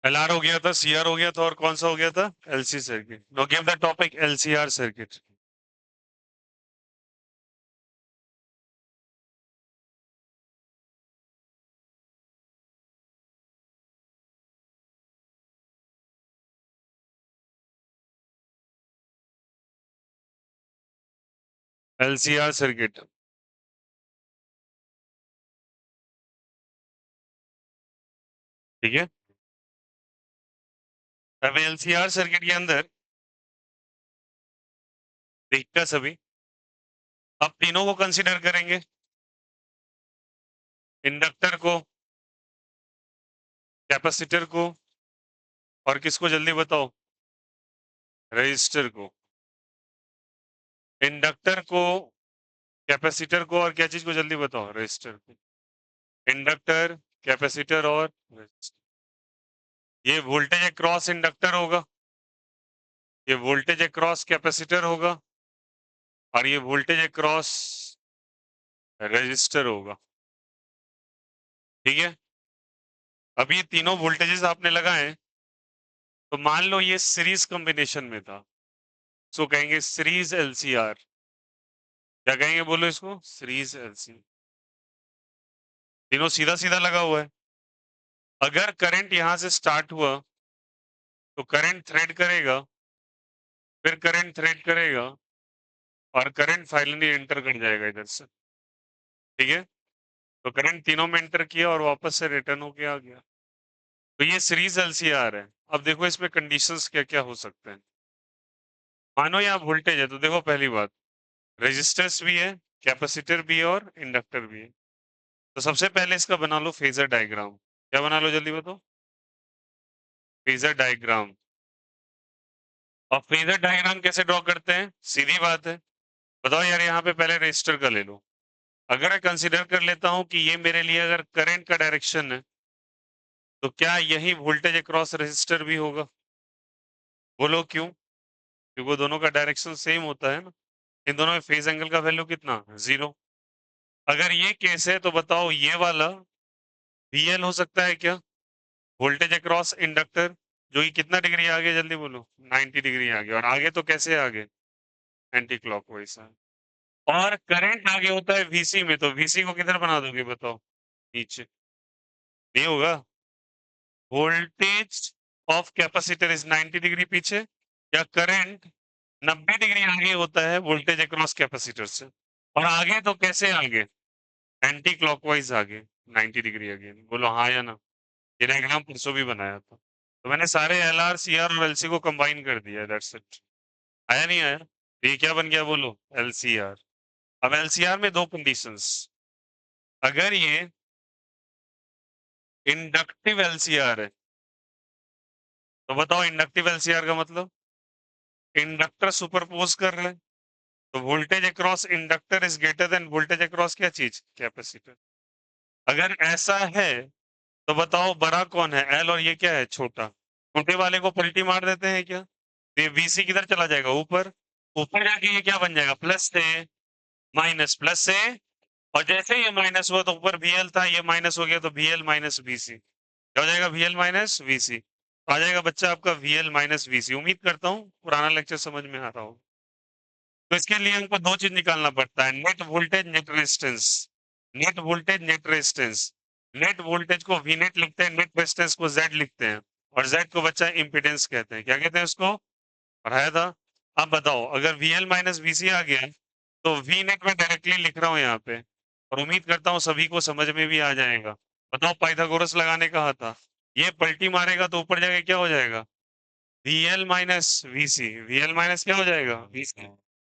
LR हो गया था, CR हो गया था, और कौन सा हो गया था? LC circuit. No, give the topic LCR circuit. LCR circuit. ठीक है. अब LCR सर्किट के अंदर देखते सभी. अब तीनों को कंसीडर करेंगे. इंडक्टर को, कैपेसिटर को, और किसको जल्दी बताओ? रजिस्टर को. इंडक्टर को, कैपेसिटर को, और क्या चीज को जल्दी बताओ? रजिस्टर को. इंडक्टर, कैपेसिटर और resistor. ये वोल्टेज अक्रॉस इंडक्टर होगा, ये वोल्टेज अक्रॉस कैपेसिटर होगा, और ये वोल्टेज अक्रॉस रजिस्टर होगा. ठीक है. अब ये तीनों वोल्टेजेस आपने लगाए, तो मान लो ये सीरीज कॉम्बिनेशन में था, सो कहेंगे सीरीज LCR. क्या कहेंगे बोलो इसको? Series LCR. तीनों सीधा सीधा लगा हुआ है. अगर करंट यहां से स्टार्ट हुआ तो करंट थ्रेड करेगा, फिर करंट थ्रेड करेगा, और करंट फाइनली एंटर कर जाएगा इधर से. ठीक है. तो करंट तीनों में एंटर किया और वापस से रिटर्न होके आ गया. तो ये सीरीज LCR है. अब देखो इसमें कंडीशंस क्या क्या हो सकते हैं. मानो यहाँ वोल्टेज है, तो देखो पहली बात, रेजिस्टेंस भी है, कैपेसिटर भी है, और इंडक्टर भी है. तो सबसे पहले इसका बना लो फेजर डायग्राम. क्या बना लो जल्दी बताओ? Phasor diagram. और फेजर डायग्राम कैसे ड्रॉ करते हैं? सीधी बात है. बताओ यार, यहाँ पे पहले रजिस्टर का ले लो. अगर मैं कंसीडर कर लेता हूं कि ये मेरे लिए अगर करंट का डायरेक्शन है, तो क्या यही वोल्टेज अक्रॉस रेजिस्टर भी होगा? बोलो क्यों? क्योंकि वो दोनों का डायरेक्शन सेम होता है ना. इन दोनों में फेज एंगल का वैल्यू कितना? 0. अगर ये केस है तो बताओ ये वाला VL हो सकता है क्या? वोल्टेज अक्रॉस इंडक्टर, जो कि कितना डिग्री आगे? जल्दी बोलो. 90 डिग्री आगे. और आगे तो कैसे आगे? Anti clockwise. और करंट आगे होता है VC में, तो VC को किधर बना दोगे बताओ? नीचे. नहीं होगा. Voltage of capacitor is 90 degree पीछे, या करंट 90 डिग्री आगे होता है वोल्टेज अक्रॉस कैपेसिटर से. और आगे तो कैसे आगे? एंटी क्लॉकवाइज आगे, 90 डिग्री आगे. बोलो हाँ या ना. ये डायग्राम परसों भी बनाया था. तो मैंने सारे LR CR और LC को कंबाइन कर दिया. That's it. आया नहीं आया? तो ये क्या बन गया बोलो? LCR. अब LCR में दो कंडीशंस. अगर ये इंडक्टिव LCR है, तो बताओ इंडक्टिव LCR का मतलब? इंडक्टर सुपरपोज कर रहे हैं, तो voltage across inductor is greater than voltage across क्या चीज? कैपेसिटर. अगर ऐसा है तो बताओ बड़ा कौन है? L, और ये क्या है? छोटा. छोटे वाले को पलटी मार देते हैं क्या? तो ये VC किधर चला जाएगा? ऊपर. ऊपर जाके ये क्या बन जाएगा? प्लस से माइनस, प्लस से. और जैसे ये माइनस हुआ तो ऊपर VL था, ये माइनस हो गया, तो VL माइनस VC. क्या हो जाएगा? VL minus VC. आ जाएगा बच्चा आपका VL माइनस VC. उम्मीद करता हूँ पुराना लेक्चर समझ में आ रहा हो. तो इसके लिए हमको दो चीज निकालना पड़ता है: net voltage, net resistance. Net voltage, net resistance. Net voltage को V नेट लिखते हैं, नेट रेजिस्टेंस को Z लिखते हैं. और Z को बच्चा इंपीडेंस कहते हैं. क्या कहते हैं उसको? पढ़ाया था. अब बताओ, अगर VL माइनस VC आ गया, तो V नेट में डायरेक्टली लिख रहा हूँ यहाँ पे, और उम्मीद करता हूँ सभी को समझ में भी आ जाएगा. बताओ, पाइथागोरस लगाने कहा था. ये पलटी मारेगा तो ऊपर जाके क्या हो जाएगा? VL minus VC. VL minus क्या हो जाएगा? VC.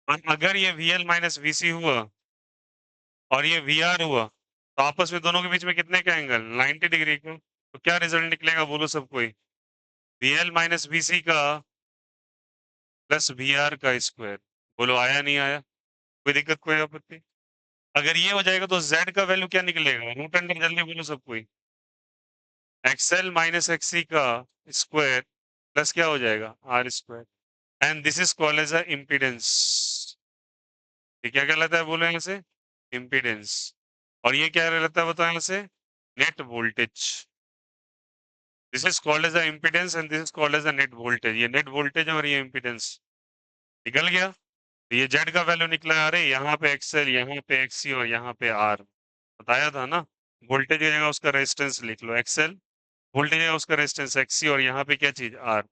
और अगर ये VL माइनस VC हुआ और ये VR हुआ, तो आपस में दोनों के बीच में कितने का एंगल? 90 डिग्री का. तो क्या रिजल्ट निकलेगा बोलो सब कोई? VL माइनस VC का प्लस VR का स्क्वायर. बोलो आया नहीं आया? कोई दिक्कत, कोई आपत्ति? अगर ये हो जाएगा तो Z का वैल्यू क्या निकलेगा? Root under. जल्दी बोलो सब कोई. XL माइनस XC का स्क्वायर प्लस क्या हो जाएगा? R square. And this is called as a impedance. ये क्या कहलाता है बोलो यहाँ से? इम्पीडेंस. और ये क्या रहता है बताओ यहाँ से? Net voltage. This is called as a impedance and this is called as a net voltage. ये नेट वोल्टेज और ये इम्पीडेंस निकल गया। तो ये जेड का वैल्यू निकला, अरे यहाँ पे एक्सएल, यहाँ पे एक्सी और यहाँ पे आर, बताया था ना। वोल्टेज की जगह उसका रेजिस्टेंस लिख लो एक्सएल, वोल्टेज की जगह उसका रेजिस्टेंस एक्सी और यहाँ पे क्या चीज R.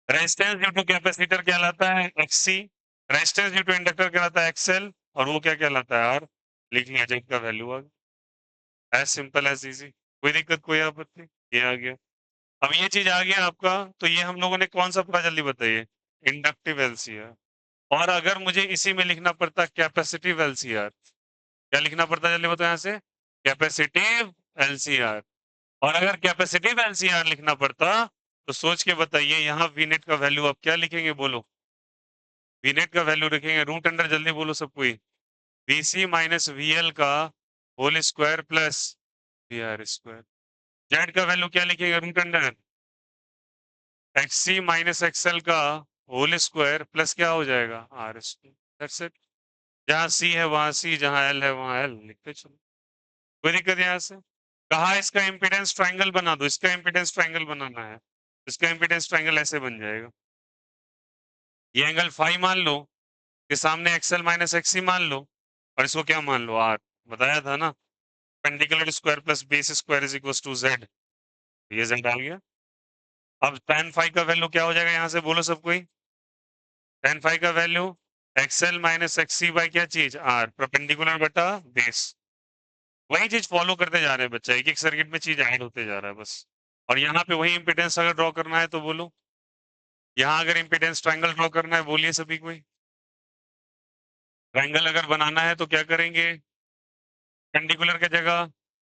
Resistance due to capacitor कहलाता है XC, resistance due to inductor कहलाता है एक्सएल, और वो क्या कहलाता है आर। लिख लिया, जेड का वैल्यू आ गया। एज सिंपल एज इजी, कोई दिक्कत कोई आपत्ति, ये आ गया। अब ये चीज आ गया आपका, तो ये हम लोगों ने कौन सा पढ़ा जल्दी बताइए, इंडक्टिव एलसीआर। और अगर मुझे इसी में लिखना पड़ता कैपेसिटिव एलसीआर, क्या लिखना पड़ता जल्दी बताओ यहाँ से, कैपेसिटिव एलसीआर। और अगर कैपेसिटिव एलसीआर लिखना पड़ता तो सोच के बताइए, यहाँ वीनेट का वैल्यू आप क्या लिखेंगे बोलो। वीनेट का वैल्यू लिखेंगे रूट अंडर, जल्दी बोलो सब कोई, वीसी माइनस वीएल का whole square plus VR square. Z का वैल्यू क्या लिखेंगे root under XC minus XL का होल स्क्वायर प्लस क्या हो जाएगा आर स्क्वायर। That's it. जहां सी है वहां सी, जहां एल है वहां एल, लिखते चलो, कोई दिक्कत यहाँ से। कहा इसका इम्पीडेंस ट्रायंगल बना दो, इसका इम्पीडेंस ट्रायंगल बनाना है, इसका इम्पीडेंस ट्रायंगल ऐसे बन जाएगा, ये एंगल फाई मान लो, के सामने एक्सएल माइनस एक्सी मान लो, और इसको क्या मान लो आर, बताया था ना, perpendicular square plus base square is equal to Z, ये जेड आ गया। अब tan फाई का वैल्यू क्या हो जाएगा यहाँ से बोलो सब कोई, tan फाई का value XL minus XC by क्या चीज आर, परपेंडिकुलर बटा बेस। वही चीज फॉलो करते जा रहे हैं बच्चा, एक एक सर्किट में चीज ऐड होते जा रहा है बस। और यहाँ पे वही इंपिडेंस अगर ड्रॉ करना है तो बोलो, यहाँ अगर इंपिडेंस ट्रायंगल ड्रॉ करना है बोलिए सभी कोई। ट्रायंगल अगर बनाना है तो क्या करेंगे, पेंडिकुलर की जगह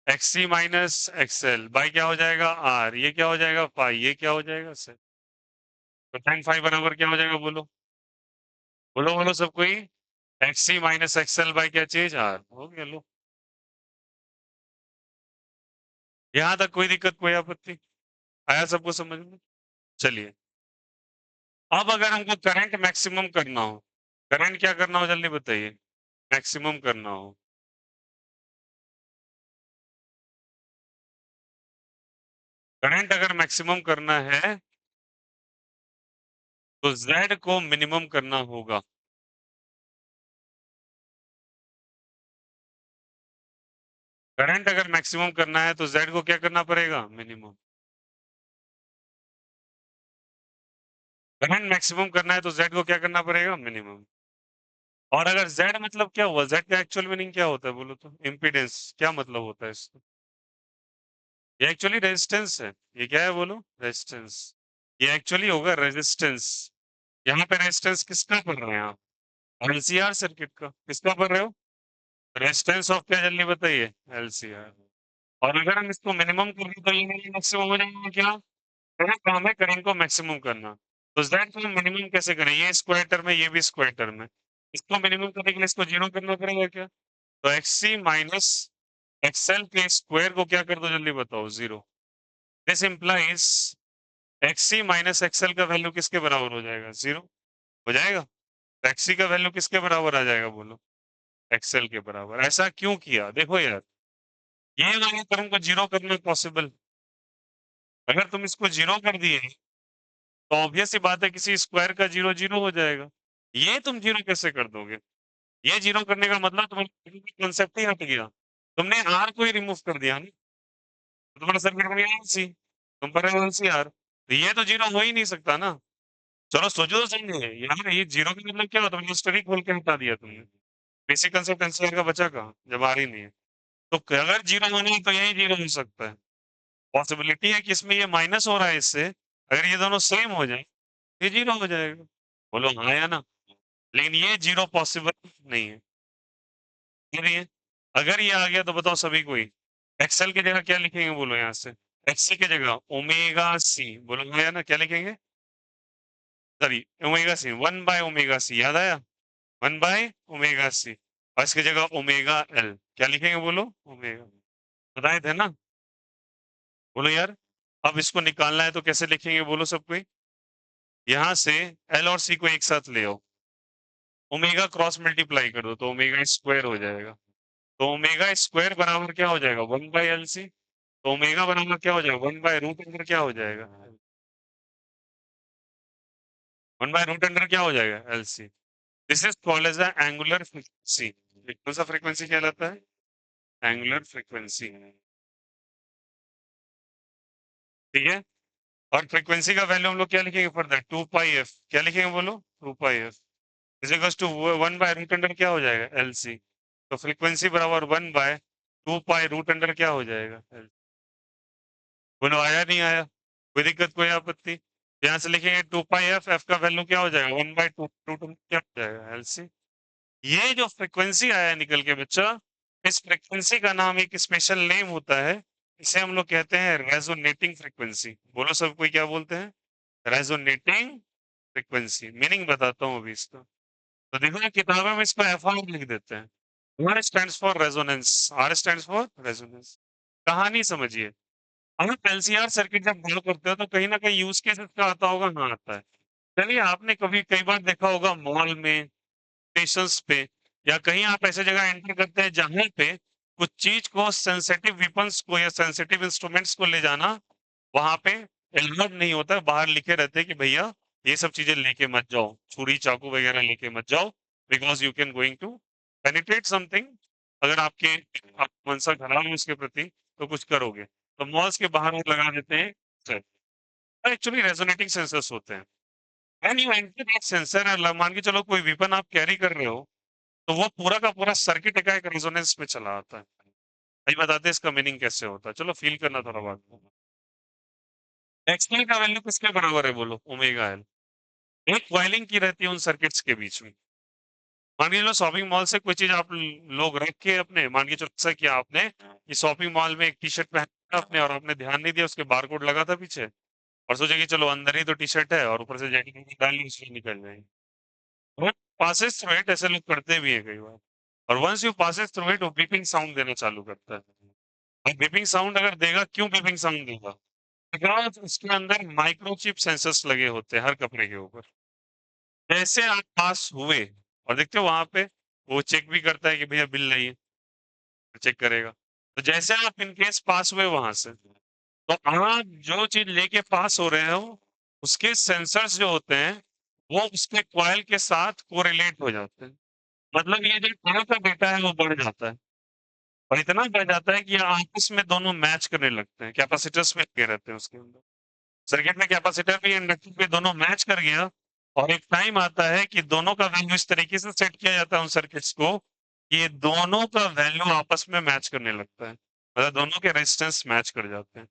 एक्सी माइनस एक्सएल बाई क्या हो जाएगा आर, ये क्या हो जाएगा फाई, ये क्या हो जाएगा सेट। तो tan फाई बराबर क्या हो जाएगा बोलो, बोलो बोलो सब कोई, एक्सी माइनस एक्सएल बाई क्या चीज आर, हो गया लो। यहाँ तक कोई दिक्कत कोई आपत्ति, आया सबको समझ में। चलिए, अब अगर हमको करंट मैक्सिमम करना हो, करंट क्या करना हो जल्दी बताइए, मैक्सिमम करना हो, करंट अगर मैक्सिमम करना है तो Z को मिनिमम करना होगा। करंट अगर मैक्सिमम करना है तो Z को क्या करना पड़ेगा, मिनिमम। करंट मैक्सिमम करना है तो Z को क्या करना पड़ेगा, मिनिमम। और अगर Z मतलब क्या हुआ, Z का एक्चुअल मीनिंग क्या होता है बोलो तो, इम्पीडेंस, क्या मतलब होता है इसका, ये एक्चुअली रेजिस्टेंस है, ये क्या है बोलो, रेजिस्टेंस। ये एक्चुअली होगा रेजिस्टेंस। यहाँ पे रेजिस्टेंस किसका पढ़ रहे हैं आप, एलसीआर सर्किट का, किसका पढ़ रहे हो, रेजिस्टेंस ऑफ क्या जल्दी बताइए, एलसीआर। और अगर हम इसको मिनिमम कर दें तो ये मैक्सिमम हो जाएगा क्या, मेरा काम है करंट को मैक्सिमम करना। तो जेड को मिनिमम कैसे करें, ये स्क्वायर टर्म है ये भी स्क्वायर टर्म है, इसको मिनिमम करने के लिए इसको जीरो करना पड़ेगा क्या। तो एक्सी माइनस एक्सएल के स्क्वायर को क्या कर दो जल्दी बताओ, zero. This implies XC minus XL का वैल्यू किसके बराबर हो जाएगा, जीरो हो जाएगा। तो एक्सी का वैल्यू किसके बराबर आ जाएगा बोलो, एक्सएल के बराबर। ऐसा क्यों किया देखो यार, ये वाले टर्म को जीरो करना पॉसिबल, अगर तुम इसको जीरो कर दिए तो ऑब्वियस सी बात है किसी स्क्वायर का जीरो जीरो हो जाएगा। ये तुम जीरो कैसे कर दोगे, ये जीरो करने का मतलब तुम्हारा कंसेप्ट ही हट गया, तुमने आर को ही रिमूव कर दिया ना, तो तुम्हारा सर्किट बन गया सी, तुम पर सी आर, तो ये तो जीरो हो ही नहीं सकता ना। चलो सोचो तो सही है यार, ये जीरो का मतलब क्या होता है, स्टडी खोल के हटा दिया तुमने, बेसिक कंसेप्ट एनसीआर का बचा कहाँ जब आ ही नहीं है। तो अगर जीरो होना है तो यही जीरो हो सकता है, पॉसिबिलिटी है कि इसमें ये माइनस हो रहा है इससे, अगर ये दोनों सेम हो जाए ये जीरो हो जाएगा, बोलो हाँ या ना। लेकिन ये जीरो पॉसिबल नहीं है, ये नहीं है। अगर ये आ गया तो बताओ सभी कोई, एक्सएल की जगह क्या लिखेंगे बोलो यहाँ से, एक्सी की जगह ओमेगा सी, बोलो हाँ या ना, क्या लिखेंगे, sorry omega C, one by omega C, याद आया, वन बाय ओमेगा सी। और इसकी जगह ओमेगा एल क्या लिखेंगे बोलो, ओमेगा, बताए थे ना, बोलो यार। अब इसको निकालना है तो कैसे लिखेंगे बोलो सब कोई, यहाँ से एल और सी को एक साथ ले आओ, ओमेगा क्रॉस मल्टीप्लाई कर दो तो ओमेगा स्क्वायर हो जाएगा, तो ओमेगा स्क्वायर बराबर क्या हो जाएगा, वन बाई एल सी। तो ओमेगा बराबर क्या हो जाएगा 1/√अंडर क्या हो जाएगा 1/√अंडर क्या हो जाएगा LC. This is called as the angular frequency. कौन सा फ्रीक्वेंसी कहलाता है एंगुलर फ्रीक्वेंसी। ठीक है। और फ्रीक्वेंसी का वैल्यू हम लोग क्या लिखेंगे फर्दर 2πf क्या लिखेंगे बोलो 2πf इज इक्वल्स टू 1/√अंडर क्या हो जाएगा एलसी। तो फ्रीक्वेंसी बराबर 1/2π√अंडर क्या हो जाएगा बोलो आया नहीं आया कोई दिक्कत कोई आपत्ति। यहाँ से लिखेंगे 2πf एफ का वैल्यू क्या हो जाएगा 1/2 क्या हो जाएगा एलसी। ये जो फ्रीक्वेंसी आया है निकल के बच्चा इस फ्रीक्वेंसी का नाम एक स्पेशल नेम होता है। इसे हम लोग कहते हैं रेजोनेटिंग फ्रीक्वेंसी। बोलो सब कोई क्या बोलते हैं रेजोनेटिंग फ्रीक्वेंसी। मीनिंग बताता हूँ अभी इसका। तो देखो ना किताबों में इसको एफ आर लिख देते हैं। R stands for resonance R stands for resonance. कहानी समझिए आप एलसीआर सर्किट जब ड्रा करते हो तो कहीं ना कहीं यूज केस इसका आता होगा हाँ आता है। चलिए आपने कभी कई बार देखा होगा मॉल में स्टेशंस पे या कहीं आप ऐसे जगह एंटर करते हैं जहां पे कुछ चीज को सेंसिटिव वेपन्स को या सेंसिटिव इंस्ट्रूमेंट्स को ले जाना वहां पे एलाउड नहीं होता है। बाहर लिखे रहते हैं कि भैया ये सब चीजें लेके मत जाओ छुरी चाकू वगैरह लेके मत जाओ because you can going to penetrate something. अगर आपके आप मनसा खराब है उसके प्रति तो कुछ करोगे तो मॉल्स के बाहर वो लगा देते हैं। एक्चुअली रेजोनेटिंग सेंसर्स होते हैं। When you enter that sensor मान के चलो कोई वेपन आप कैरी कर रहे हो तो वो पूरा का पूरा सर्किट का एक रेजोनेंस में चला आता है। अभी बताते हैं इसका मीनिंग कैसे होता है चलो फील करना थोड़ा बात। एक्सएल का वैल्यू किसके बराबर है बोलो ओमेगा एल। एक कॉइलिंग की रहती है उन सर्किट्स के बीच में। मान के चलो शॉपिंग मॉल से कोई चीज आप लोग रख के अपने मान के चलो ऐसा किया आपने कि शॉपिंग मॉल में एक टी शर्ट पहना आपने और आपने ध्यान नहीं दिया उसके बारकोड लगा था पीछे और सोचा कि चलो अंदर ही तो टी शर्ट है और ऊपर से जैकेट डाल ली उसमें निकल जाएंगे। वो पासेस थ्रू इट ऐसे लोग करते भी है कई बार। और once you passes through it वो बीपिंग साउंड देना चालू करता है। और बीपिंग साउंड अगर देगा क्यों बीपिंग साउंड देगा बिकॉज उसके अंदर माइक्रोचिप सेंसर्स लगे होते हैं हर कपड़े के ऊपर। जैसे आप पास हुए और देखते हो वहां पे वो चेक भी करता है कि भैया बिल नहीं है चेक करेगा। तो जैसे आप इनकेस पास हुए वहां से तो आप जो चीज लेके पास हो रहे हो उसके सेंसर्स जो होते हैं वो उसके कॉइल के साथ कोरिलेट हो जाते हैं। मतलब ये जो कॉइल का डेटा है वो बढ़ जाता है और इतना बढ़ जाता है कि आपस में दोनों मैच करने लगते हैं कैपेसिटर्स में लगे रहते हैं उसके अंदर। सर्किट में कैपेसिटर भी इंडक्टर भी दोनों मैच कर गया और एक टाइम आता है कि दोनों का वैल्यू इस तरीके से सेट किया जाता है उन सर्किट्स को कि ये दोनों का वैल्यू आपस में मैच करने लगता है मतलब दोनों के रेजिस्टेंस मैच कर जाते हैं।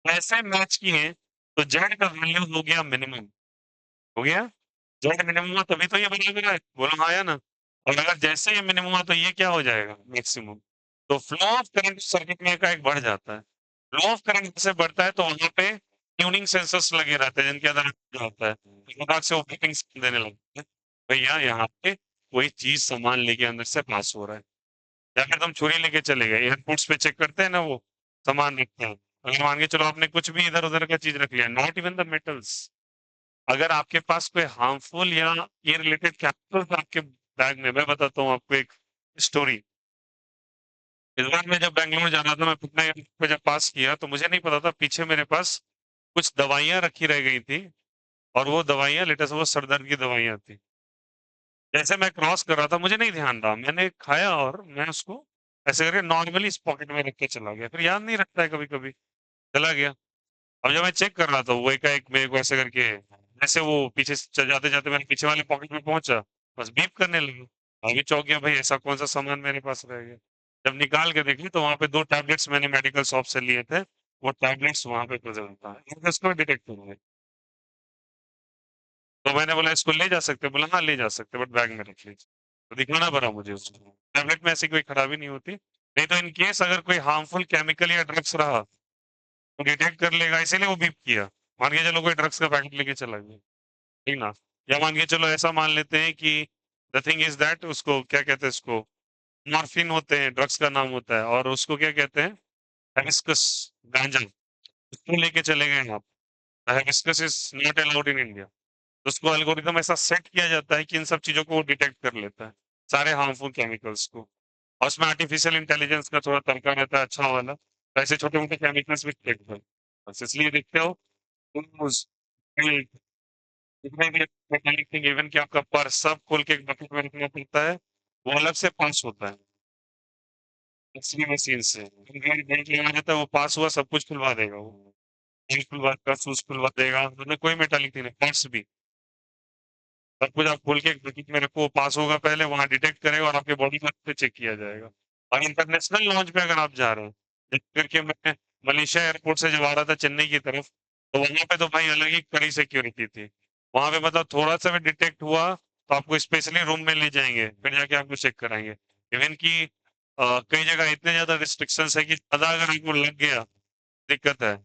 ऐसे मैच किए तो जेड का वैल्यू हो गया मिनिमम। हो गया जेड मिनिमम हुआ तभी तो ये बराबर है बोलो हाँ या ना। और अगर जैसे ये मिनिमम हुआ तो ये क्या हो जाएगा मैक्सिमम। तो फ्लो ऑफ करंट सर्किट में का एक बढ़ जाता है। फ्लो ऑफ करंट जैसे बढ़ता है तो वहां पे ट्यूनिंग सेंसर्स लगे रहते हैं जिनके अंदर जो होता है दिमाग से वो बीपिंग देने लगते हैं भैया यहाँ पे कोई चीज सामान लेके अंदर से पास हो रहा है। या फिर तुम छुरी लेके चले गए एयरपोर्ट्स पे चेक करते हैं ना वो सामान रखते हैं। अगर मान के चलो आपने कुछ भी इधर उधर का चीज रख लिया नॉट इवन द मेटल्स अगर आपके पास कोई हार्मफुल या ये रिलेटेड केमिकल्स आपके बैग में मैं बताता हूँ आपको एक स्टोरी। इस बार मैं जब बैंगलोर जा रहा था मैं पटना एयरपोर्ट पे जब पास किया तो मुझे नहीं पता था पीछे मेरे पास कुछ दवाइयां रखी रह गई थी और वो दवाइयां लेटेस्ट वो सर दर्द की दवाइयां थी। जैसे मैं क्रॉस कर रहा था मुझे नहीं ध्यान रहा मैंने खाया और मैं उसको ऐसे करके नॉर्मली इस पॉकेट में रख के चला गया फिर याद नहीं रखता है कभी कभी चला गया। अब जब मैं चेक कर रहा था वो एकाएक मेरे को ऐसे करके जैसे वो पीछे से जाते जाते मेरे पीछे वाले पॉकेट में पहुंचा बस बीप करने लगी। अभी चौंक गया भाई ऐसा कौन सा सामान मेरे पास रह गया। जब निकाल के देखी तो वहां पे 2 टैबलेट्स मैंने मेडिकल शॉप से लिए थे वो टैबलेट्स वहां पे प्रेजेंट था इसको डिटेक्ट करूंगा। तो मैंने बोला इसको ले जा सकते बोला हाँ ले जा सकते बट बैग में रख लीजिए। तो दिखाना पड़ा मुझे उसको टैबलेट में ऐसी कोई खराबी नहीं होती नहीं तो इन केस अगर कोई हार्मफुल केमिकल या ड्रग्स रहा तो डिटेक्ट कर लेगा इसीलिए वो बीप किया। मान के चलो कोई ड्रग्स का पैकेट लेके चला गया ठीक ना। या मान के चलो ऐसा मान लेते हैं कि द थिंग इज दैट उसको क्या कहते हैं इसको मॉर्फिन होते हैं ड्रग्स का नाम होता है और उसको क्या कहते हैं हेबिस्कस गांजा उसको लेके चले गए आप। Hibiscus is not allowed in India. उसको एल्गोरिदम ऐसा सेट किया जाता है कि इन सब चीजों को वो डिटेक्ट कर लेता है सारे हार्मफुल केमिकल्स को। और उसमें आर्टिफिशियल इंटेलिजेंस का थोड़ा तरीका रहता है अच्छा वाला ऐसे छोटे-मोटे केमिकल्स भी चेक करो। बस इसलिए देखते हो उस जितने भी मैकेनिक थिंग इवन कि आपका पर्स सब खोल के एक बकेट में रखना पड़ता है, वो अलग से पास होता है, एक्स-रे मशीन से। बैंक लगा रहता है, वो पास हुआ सब कुछ खुलवा देगा वो। बैंक खुलवा देगा, शूज़ खुलवा देगा, मतलब कोई मेटालिक नहीं, पर्स भी। सब कुछ आप खोल के एक बकेट में रखो, वो पास होगा पहले, वहाँ डिटेक्ट करेगा और आपके बॉडी पार्ट पे चेक किया जाएगा। और इंटरनेशनल लॉन्च पे अगर आप जा रहे हैं, जैसे करके मैं मलेशिया एयरपोर्ट से जब आ रहा था चेन्नई की तरफ, तो वहाँ पे तो भाई अलग ही कड़ी सिक्योरिटी थी। वहाँ पे मतलब थोड़ा-सा भी डिटेक्ट हुआ, तो आपको स्पेशली रूम में ले जाएँगे, फिर जाके आपको चेक कराएँगे। इवन कि कई जगह इतने ज़्यादा रिस्ट्रिक्शंस है कि ज़्यादा अगर आपको लग गया, दिक्कत है,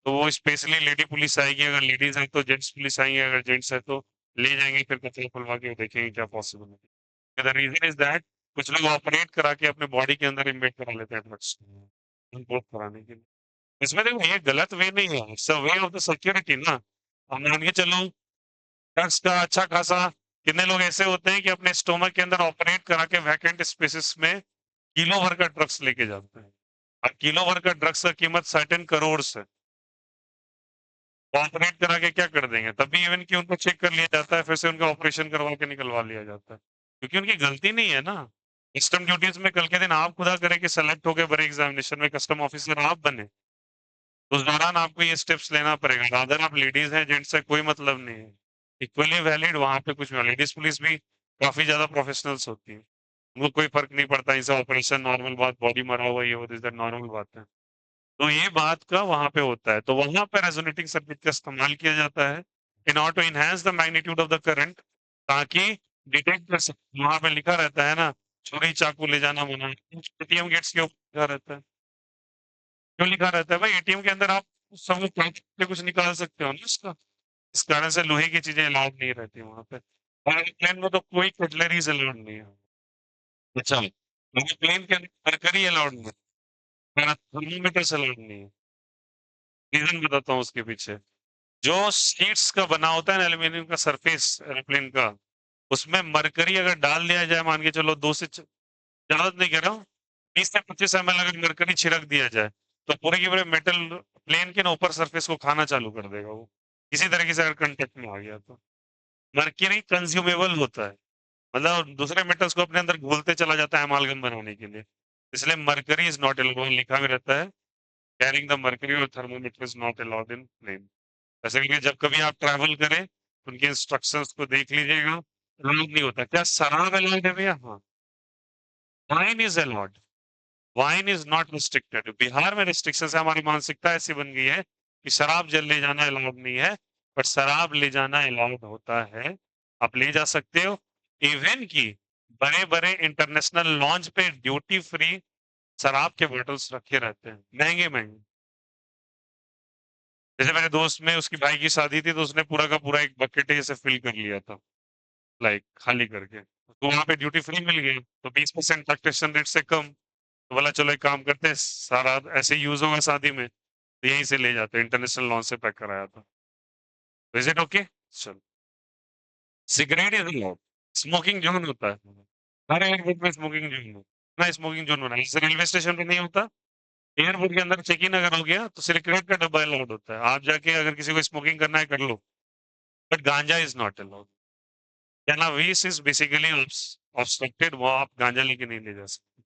तो वो स्पेशली लेडी पुलिस आएगी, अगर लेडीज़ हैं तो जेंट्स पुलिस आएँगे, अगर जेंट्स हैं तो ले जाएँगे, फिर कचरा खुलवा के देखेंगे क्या पॉसिबल है। द रीज़न इज़ दैट कुछ लोग ऑपरेट करा के अपने बॉडी के अंदर इम्बेड करा लेते हैं ड्रग्स, इम्पोर्ट कराने के लिए। इसमें देखो ये गलत वे नहीं है, it's a way of the security ना। अब मान के चलो ड्रग्स का अच्छा खासा कितने लोग ऐसे होते हैं कि अपने स्टोमक के अंदर ऑपरेट करा के वैकेंट स्पेसेस में किलो भर का ड्रग्स लेके जाते हैं। अब किलो भर का ड्रग्स का कीमत सर्टेन करोड़ है। ऑपरेट करा के क्या कर देंगे? तब भी इवन कि उनको चेक कर लिया जाता है, फिर से उनका ऑपरेशन करवा के निकलवा लिया जाता है। क्योंकि उनकी गलती नहीं है ना। कस्टम ड्यूटीज़ में कल के दिन आप खुदा करें कि सेलेक्ट हो गए बड़े एग्ज़ामिनेशन में कस्टम ऑफिसर आप बने। उस दौरान आपको ये स्टेप्स लेना पड़ेगा। अगर आप लेडीज़ हैं, जेंट्स हैं, कोई मतलब नहीं है। इक्वली वैलिड वहाँ पे कुछ लेडीज़ पुलिस भी काफ़ी ज़्यादा प्रोफेशनल्स होती है। उनको कोई फ़र्क नहीं पड़ता, इनसे ऑपरेशन नॉर्मल बात, बॉडी मरा हुआ ये वो दिस दैट नॉर्मल बात है। तो ये बात का वहाँ पे होता है। तो वहाँ पे रेज़ोनेटिंग सर्किट का इस्तेमाल किया जाता है in order to enhance the magnitude of the current, ताकि डिटेक्ट कर सकें। वहाँ पे लिखा रहता है ना, छुरी चाकू ले जाना मना है। एटीएम गेट्स के ऊपर लिखा रहता है। क्यों लिखा रहता है भाई? एटीएम के अंदर आप सब लोग पैक से कुछ निकाल सकते हो ना उसका। इस कारण से लोहे की चीज़ें अलाउड नहीं रहती वहाँ पे। और एयरप्लेन में तो कोई कटलरीज़ अलाउड नहीं है। अच्छा, एयरप्लेन के अंदर मरकरी अलाउड नहीं है, थर्मामीटर्स अलाउड नहीं है। रीज़न बताता हूँ उसके पीछे। जो शीट्स का बना होता है ना एल्यूमीनियम का सरफेस एयरप्लेन का, उसमें मरकरी अगर डाल दिया जाए, मान के चलो 2 से च ज़्यादा नहीं कह रहा हूँ, 20 से 25 एमएल अगर मरकरी छिड़क दिया जाए, तो पूरे के पूरे मेटल प्लेन के ना ऊपर सरफेस को खाना चालू कर देगा वो। किसी तरीके से अगर कांटेक्ट में आ गया तो। मरकरी कंज्यूमेबल होता है, मतलब दूसरे मेटल्स को अपने अंदर घोलते चला जाता है अमाल्गम बनाने के लिए। इसलिए मरकरी इज़ नॉट अलाउड, लिखा भी रहता है, कैरिंग द मर्क्यूरी और thermometer is not allowed in plane. ऐसे करके जब कभी आप ट्रैवल करें, उनके इंस्ट्रक्शंस को देख लीजिएगा, अलाउड नहीं होता। क्या शराब अलाउड है भैया? हाँ, wine is allowed, wine is not restricted. Bihar में रिस्ट्रिक्शंस है, हमारी मानसिकता ऐसी बन गई है कि शराब ले जाना अलाउड नहीं है, बट शराब ले जाना अलाउड होता है। आप ले जा सकते हो, इवन कि बड़े-बड़े इंटरनेशनल लॉन्च पे ड्यूटी फ्री शराब के बॉटल्स रखे रहते हैं, महँगे-महँगे। जैसे मेरे दोस्त में उसकी भाई की शादी थी, तो उसने पूरा का पूरा एक बकेट ऐसे फिल कर लिया था, लाइक खाली करके। तो वहाँ पे ड्यूटी फ्री मिल गई, तो 20% टैक्सेशन रेट से कम। तो बोला चलो एक काम करते हैं, सारा ऐसे यूज़ होगा शादी में, तो यहीं से ले जाते हैं, इंटरनेशनल लॉन्च से पैक कराया था। Is it okay? चलो। Cigarette is allowed, smoking zone होता है। हर एयरपोर्ट में स्मोकिंग ज़ोन है। ना स्मोकिंग ज़ोन बना है, जैसे रेलवे स्टेशन पे नहीं होता, एयरपोर्ट के अंदर चेक इन अगर हो गया, तो सिगरेट का डब्बा अलाउड होता है। आप जाके अगर किसी को स्मोकिंग करना है, कर लो, बट गांजा is not allowed. Cannabis is basically obstructed, वो आप गांजा लेके नहीं ले जा सकते।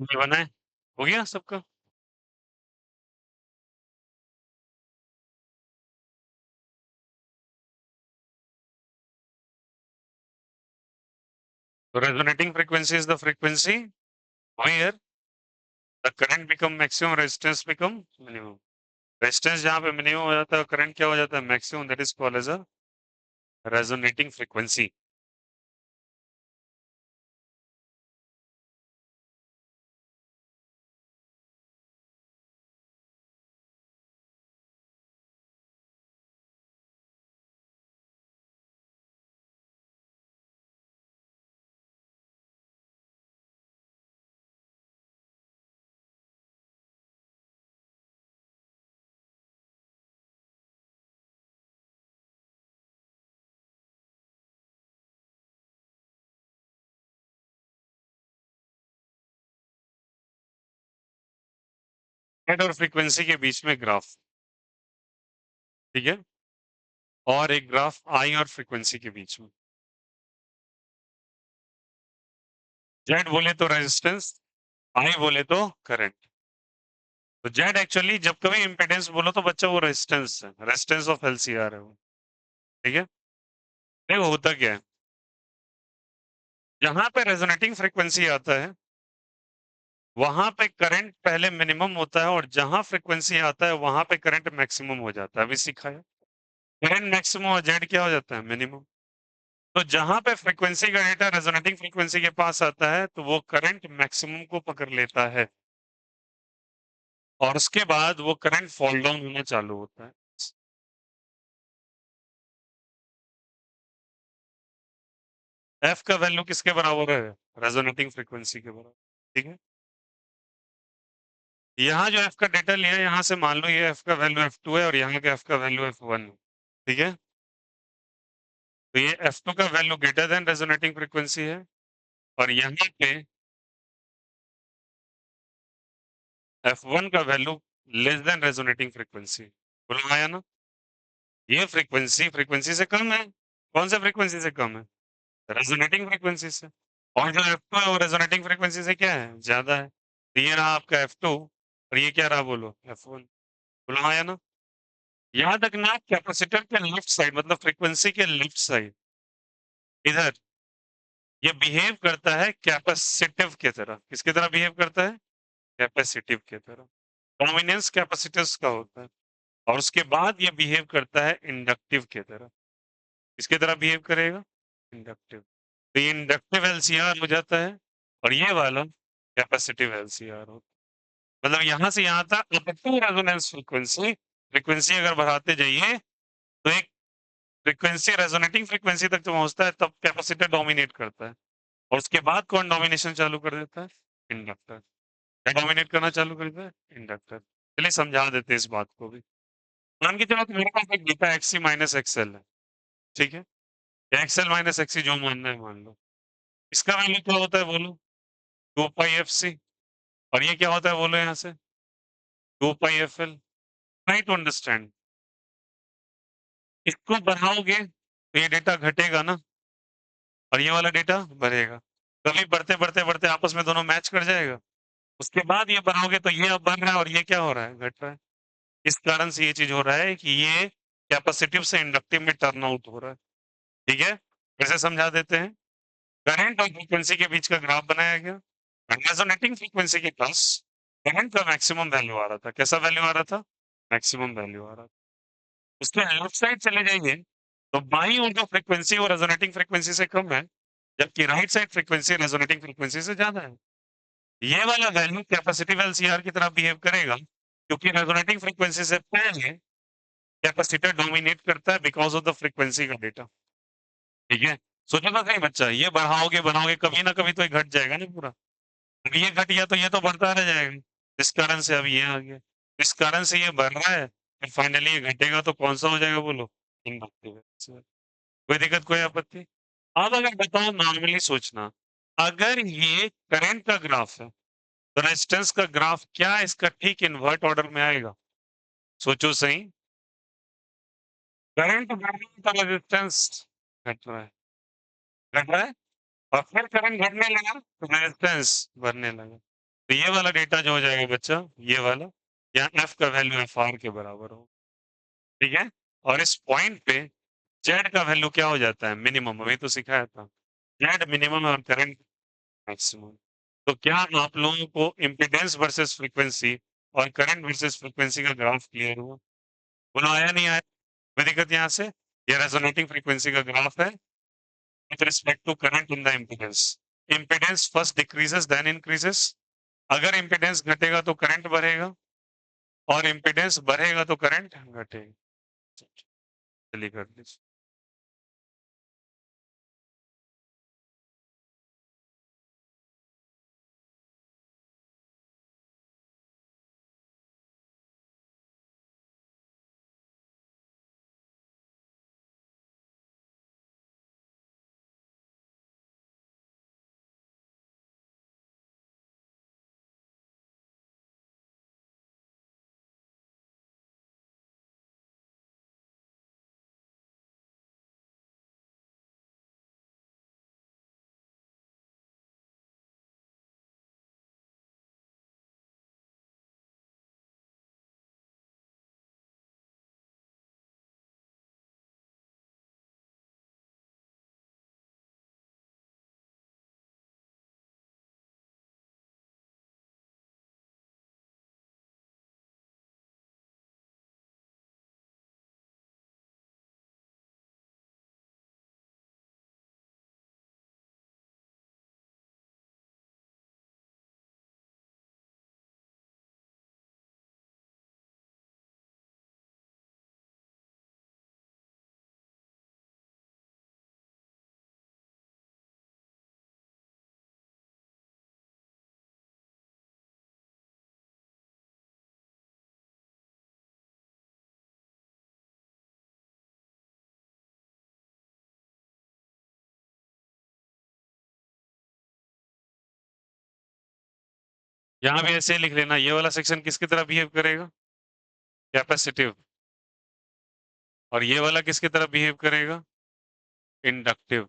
ये बनाए, हो गया सबका? तो resonating frequency is the frequency where the current become maximum, resistance become minimum. Resistance जहाँ पे मिनिमम हो जाता है, करंट क्या हो जाता है? Maximum, that is called as a resonating frequency. हेड और फ्रीक्वेंसी के बीच में ग्राफ, ठीक है, और एक ग्राफ आई और फ्रीक्वेंसी के बीच में। जेड बोले तो रेजिस्टेंस, आई बोले तो करंट। तो जेड एक्चुअली जब कभी इम्पेडेंस बोलो तो बच्चा वो रेजिस्टेंस है, रेजिस्टेंस ऑफ एलसीआर है वो, ठीक है। देखो होता क्या है, जहां पे रेजोनेटिंग फ्रीक्वेंसी आता है वहां पे करंट पहले मिनिमम होता है, और जहां फ्रीक्वेंसी आता है वहां पे करंट मैक्सिमम हो जाता है। अभी सीखा है, करंट मैक्सिमम और जेड क्या हो जाता है? मिनिमम। तो जहां पे फ्रीक्वेंसी का डेटा रेजोनेटिंग फ्रीक्वेंसी के पास आता है तो वो करंट मैक्सिमम को पकड़ लेता है, और उसके बाद वो करंट फॉल डाउन होना चालू होता है। एफ का वैल्यू किसके बराबर है? रेजोनेटिंग फ्रीक्वेंसी के बराबर, ठीक है। यहाँ जो एफ का डेटा लिया है, यहाँ से मान लो ये एफ का वैल्यू F2 है और यहाँ का एफ का वैल्यू F1 है, ठीक है। तो ये F2 का value greater than resonating frequency है, और यहाँ पे F1 का value less than resonating frequency. बोलो आया ना? ये फ्रीक्वेंसी फ्रीक्वेंसी से कम है। कौन सा फ्रीक्वेंसी से कम है? रेजोनेटिंग फ्रीक्वेंसी से। और जो F2 है वो रेजोनेटिंग फ्रीक्वेंसी से क्या है? ज्यादा है। तो ये रहा आपका F2, और ये क्या रहा बोलो? F1। बोलो आया ना? याद रखना, कैपेसिटर के लेफ्ट साइड मतलब फ्रीक्वेंसी के लेफ्ट साइड इधर ये बिहेव करता है कैपेसिटिव की तरह। किसकी तरह बिहेव करता है? कैपेसिटिव की तरह। डोमिनेंस कैपेसिटर्स का होता है, और उसके बाद ये बिहेव करता है इंडक्टिव की तरह। किसकी तरह बिहेव करेगा? इंडक्टिव। तो ये इंडक्टिव एलसीआर हो जाता है, और ये वाला कैपेसिटिव एलसीआर होता है। मतलब यहां से यहां तक अपेक्टिव रेजोनेंस फ्रीक्वेंसी, फ्रीक्वेंसी अगर बढ़ाते जाइए तो एक फ्रीक्वेंसी रेजोनेटिंग फ्रीक्वेंसी तक जब पहुंचता है तब कैपेसिटर डोमिनेट करता है, और उसके बाद कौन डोमिनेशन चालू कर देता है? इंडक्टर। क्या डोमिनेट करना चालू कर देता है? इंडक्टर। चलिए समझा देते हैं इस बात को भी। मान के चलो कि मेरे पास एक बीटा एक्सी माइनस एक्सएल है, ठीक है, या एक्सएल माइनस एक्सी जो मानना है मान लो। इसका वैल्यू क्या होता है बोलो? 2 पाई एफ सी। और ये क्या होता है बोलो यहाँ से? 2 pi F L. Try to understand. इसको बढ़ाओगे तो ये डेटा घटेगा ना, और ये वाला डेटा बढ़ेगा। कभी बढ़ते बढ़ते बढ़ते आपस में दोनों मैच कर जाएगा। उसके बाद ये बढ़ाओगे तो ये अब बढ़ रहा है और ये क्या हो रहा है? घट रहा है। इस कारण से ये चीज हो रहा है कि ये कैपेसिटिव से इंडक्टिव में टर्न आउट हो रहा है, ठीक है। कैसे समझा देते हैं? करंट और फ्रीक्वेंसी के बीच का ग्राफ बनाया गया। रेजोनेटिंग फ्रीक्वेंसी के पास करंट का मैक्सिमम वैल्यू आ रहा था। कैसा वैल्यू आ रहा था? मैक्सिमम वैल्यू आ रहा था। उसके लेफ्ट साइड चले जाइए तो बाई और जो फ्रीक्वेंसी वो रेजोनेटिंग फ्रीक्वेंसी से कम है, जबकि right side frequency resonating frequency से ज्यादा है। ये वाला वैल्यू कैपेसिटिव एलसीआर की तरह बिहेव करेगा, क्योंकि रेजोनेटिंग फ्रीक्वेंसी से पहले कैपेसिटर डोमिनेट करता है बिकॉज ऑफ द फ्रीक्वेंसी का डेटा, ठीक है। सोचो तो सही बच्चा, ये बढ़ाओगे बढ़ाओगे कभी ना कभी तो ये घट जाएगा ना पूरा। अब ये घट गया तो ये तो बढ़ता रह जाएगा। इस कारण से अब ये आ गया, इस कारण से ये बढ़ रहा है, फिर फाइनली ये घटेगा तो कौन सा हो जाएगा बोलो? इंडक्टिव। कोई दिक्कत, कोई आपत्ति? अब अगर बताओ, नॉर्मली सोचना, अगर ये करंट का ग्राफ है तो रेजिस्टेंस का ग्राफ क्या इसका ठीक इन्वर्ट ऑर्डर में आएगा? सोचो सही। करंट बढ़ रहा है तो रेजिस्टेंस घट रहा है, घट रहा है, और फिर करंट घटने लगा तो रेजिस्टेंस बढ़ने लगा। तो ये वाला डेटा जो हो जाएगा बच्चा, ये वाला, यहाँ एफ का वैल्यू एफ आर के बराबर हो, ठीक है। और इस पॉइंट पे जेड का वैल्यू क्या हो जाता है, मिनिमम, वही तो सिखाया था, जेड मिनिमम और करंट मैक्सिमम। तो क्या आप लोगों को इम्पीडेंस वर्सेस फ्रीक्वेंसी और करंट वर्सेस फ्रीक्वेंसी का ग्राफ क्लियर हुआ? बोलो आया नहीं आया? कोई दिक्कत यहाँ से? ये रेजोनेटिंग फ्रीक्वेंसी का ग्राफ है with respect to current in the impedance. Impedance first decreases then increases. अगर impedance घटेगा तो करंट बढ़ेगा और impedance बढ़ेगा तो करंट घटेगा। चलिए कर लीजिए। यहाँ भी ऐसे ही लिख लेना, ये वाला सेक्शन किसकी तरह बिहेव करेगा, कैपेसिटिव, और ये वाला किसकी तरह बिहेव करेगा, इंडक्टिव।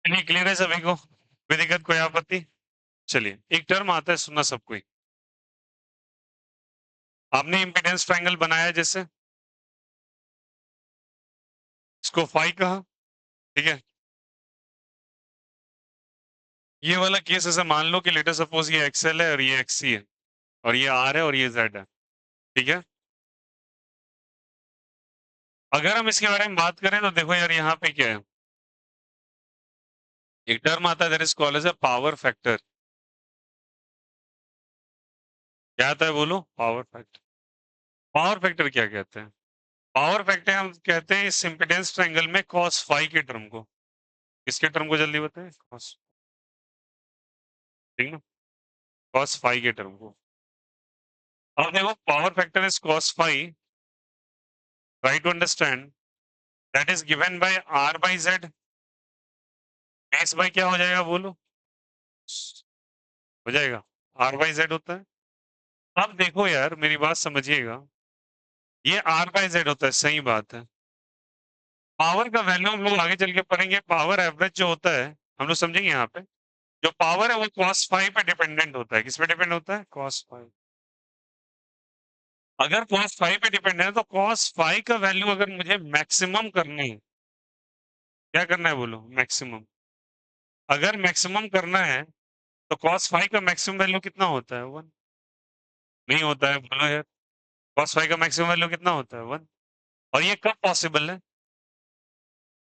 चलिए क्लियर है सभी को, कोई दिक्कत कोई आपत्ति? चलिए एक टर्म आता है, सुनना सब कोई। आपने इम्पीडेंस ट्रायंगल बनाया जैसे, इसको फाई कहा, ठीक है। ये वाला केस ऐसा मान लो कि लेटर सपोज ये एक्सएल है और ये एक्सी है और ये आर है और ये जेड है, ठीक है। अगर हम इसके बारे में बात करें तो देखो यार यहाँ पे क्या है, एक टर्म आता है that is called as a power factor. क्या आता है बोलो? Power factor. पावर फैक्टर क्या कहते हैं? पावर फैक्टर हम कहते हैं इस इम्पीडेंस ट्रायंगल में कॉस फाई के टर्म को। किसके टर्म को जल्दी बताएं? कॉस, ठीक ना, कॉस फाई के टर्म को। अब देखो power factor is cos phi, try to understand, that is given by r by z, base by क्या हो जाएगा बोलो? हो जाएगा r by z होता है। अब देखो यार मेरी बात समझिएगा, ये r by z होता है, सही बात है। पावर का वैल्यू हम लोग आगे चल के पढ़ेंगे, पावर एवरेज जो होता है हम लोग समझेंगे यहाँ पे, जो पावर है वो cos phi पे डिपेंडेंट होता है। किस पे डिपेंड होता है? cos phi। अगर cos phi पे डिपेंडेंट है तो cos phi का वैल्यू अगर मुझे मैक्सिमम करना है, क्या करना है बोलो? मैक्सिमम। अगर मैक्सिमम करना है तो cos फाई का मैक्सिमम वैल्यू कितना होता है? 1। नहीं होता है, बोलो यार। cos फाई का मैक्सिमम वैल्यू कितना होता है? 1। और ये कब पॉसिबल है?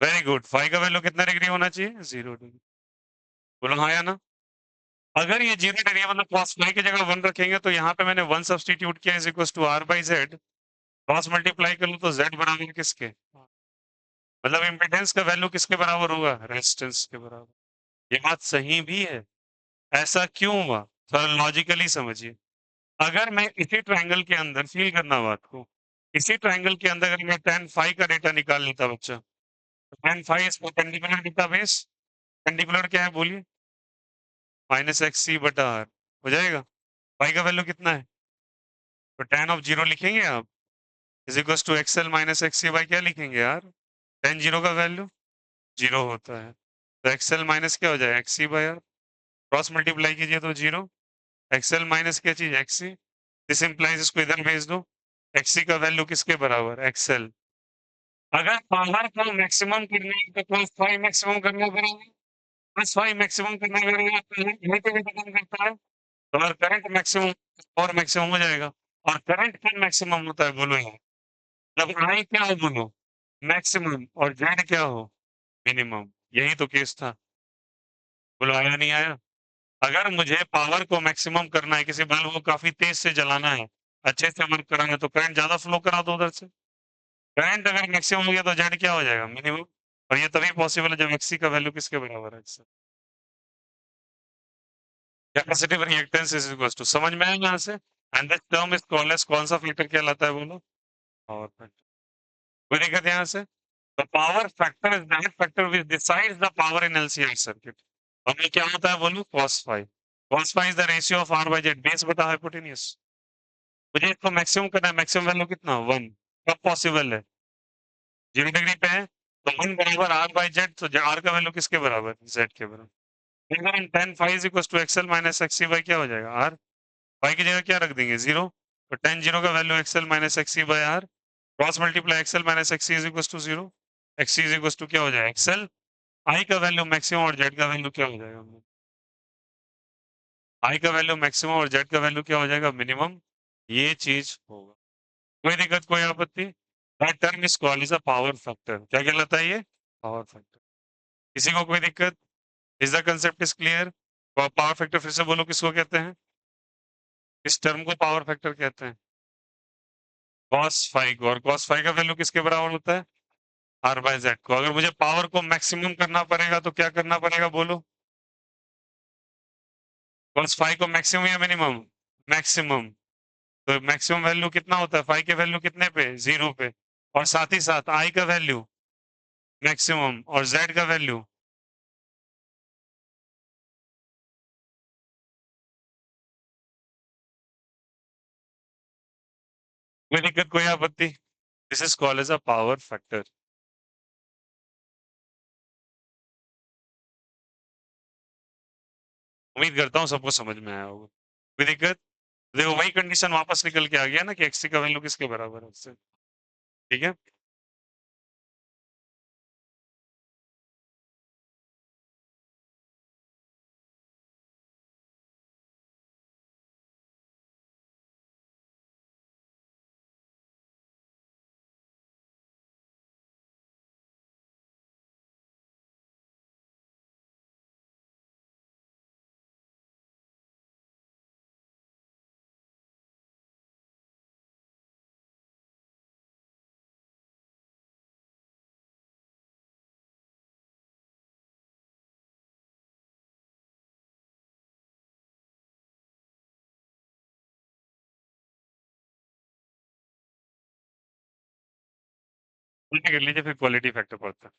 वेरी गुड, फाई का वैल्यू कितना डिग्री होना चाहिए? 0 डिग्री। बोलो हाँ या ना। अगर ये 0 डिग्री मतलब cos फाई की जगह 1 रखेंगे तो यहाँ पे मैंने 1 सब्सटीट्यूट किया is equal to R by Z, cross multiply कर लूँ तो z बराबर किसके, मतलब इम्पीडेंस का वैल्यू किसके बराबर होगा? रेजिस्टेंस के बराबर। ये बात सही भी है। ऐसा क्यों हुआ? थोड़ा लॉजिकली समझिए। अगर मैं इसी ट्रायंगल के अंदर, फील करना बात को, इसी ट्रायंगल के अंदर अगर मैं tan फाई का डेटा निकाल लेता बच्चा, तो tan phi is perpendicular data base, perpendicular क्या है बोलिए? माइनस एक्स सी बटा आर हो जाएगा। फाई का वैल्यू कितना है? तो tan ऑफ जीरो लिखेंगे आप, is equal to XL minus X C by क्या लिखेंगे यार? tan जीरो का वैल्यू जीरो होता है, तो एक्सएल माइनस क्या हो जाए? X C by R, cross multiply कीजिए तो जीरो, एक्सएल माइनस क्या चीज? X C. दिस इंप्लाइज, इसको इधर भेज दो, एक्स सी का वैल्यू किसके बराबर? एक्सएल। अगर पावर को मैक्सिमम करना है तो प्लस फाइव मैक्सिमम करना पड़ेगा, प्लस फाइव मैक्सिमम करना पड़ेगा, करंट यहीं पे भी डिपेंड करता है। तो अगर करंट मैक्सिमम और मैक्सिमम हो जाएगा, और करंट कब मैक्सिमम होता है बोलो यार? जब आई क्या हो बोलो? मैक्सिमम, और जेड क्या हो? मिनिमम। यही तो केस था। बोलो आया नहीं आया? अगर मुझे पावर को मैक्सिमम करना है, किसी बल्ब को काफी तेज से जलाना है, अच्छे से वर्क कराना है, तो करंट ज्यादा फ्लो करा दो उधर से। करंट अगर मैक्सिमम हो गया तो जेड क्या हो जाएगा? मिनिमम। और ये तभी पॉसिबल है जब एक्सी का वैल्यू किसके बराबर है? Capacitive reactance is equal to, समझ में आया यहाँ से? And this term is called as, कौन सा फैक्टर कहलाता है बोलो? Power factor. कोई दिक्कत यहाँ से? The power factor is that factor which decides the power in LCI circuit. और ये क्या होता है बोलो? cos phi. cos phi is the ratio of R by Z, base बटा हाइपोटेन्यूज। मुझे इसको मैक्सिमम करना है, मैक्सिमम वैल्यू कितना? 1। कब पॉसिबल है? 0 डिग्री पे है, तो 1 बराबर आर बाय जेड, तो आर का वैल्यू किसके बराबर? जेड के बराबर। tan phi is equals to xl minus xc by क्या हो जाएगा? r। phi की जगह क्या रख देंगे? 0। तो tan जीरो का value xl minus xc by r, cross multiply xl minus xc is equals to 0, xc is equals to क्या हो जाएगा? xl। i का वैल्यू मैक्सिमम और z का वैल्यू क्या हो जाएगा? i का वैल्यू मैक्सिमम और z का वैल्यू क्या हो जाएगा? मिनिमम। ये चीज होगा। कोई दिक्कत कोई आपत्ति? That term is called is a power factor. क्या कहलाता है ये? Power factor. किसी को कोई दिक्कत? Is the concept is clear? Power factor फिर से बोलो किसको कहते हैं? इस टर्म को पावर फैक्टर कहते हैं, cos फाई को। और cos फाई का वैल्यू किसके बराबर होता है? आर बाय जेड को। अगर मुझे पावर को मैक्सिमम करना पड़ेगा तो क्या करना पड़ेगा बोलो? cos फाई को मैक्सिमम या मिनिमम? मैक्सिमम। तो मैक्सिमम वैल्यू कितना होता है? फाई के वैल्यू कितने पे? 0 पे। और साथ ही साथ आई का वैल्यू मैक्सिमम और जेड का वैल्यू। कोई दिक्कत कोई आपत्ति? This is called as a power factor. उम्मीद करता हूँ सबको समझ में आया होगा। कोई दिक्कत? देखो वही कंडीशन वापस निकल के आ गया ना कि x3 का वैल्यू किसके बराबर है उससे, ठीक है? उल्टे कर लीजिए फिर क्वालिटी फैक्टर पड़ता है।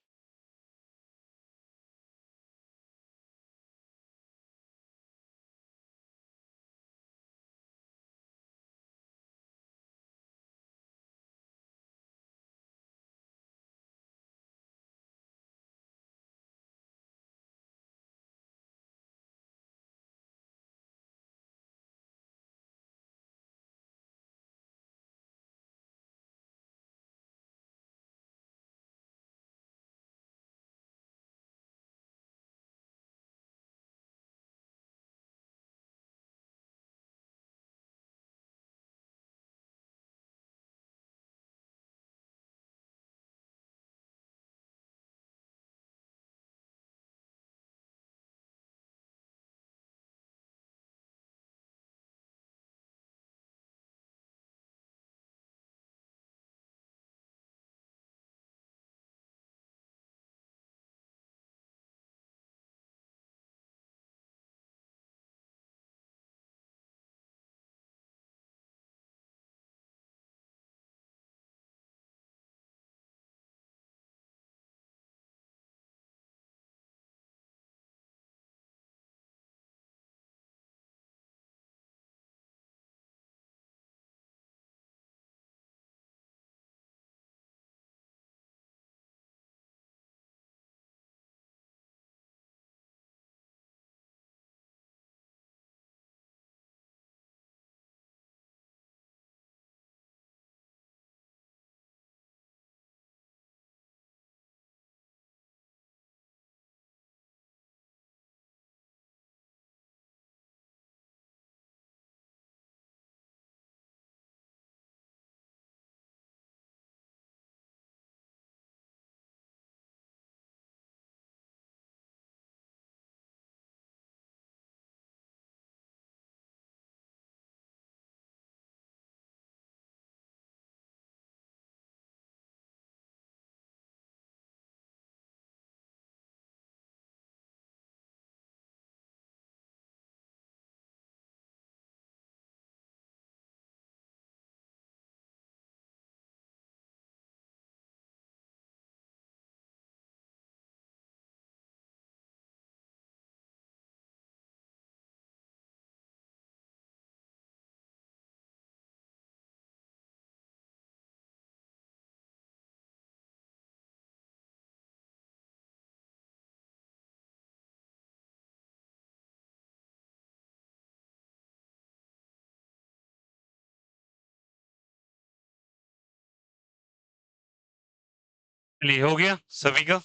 चलिए हो गया सभी का?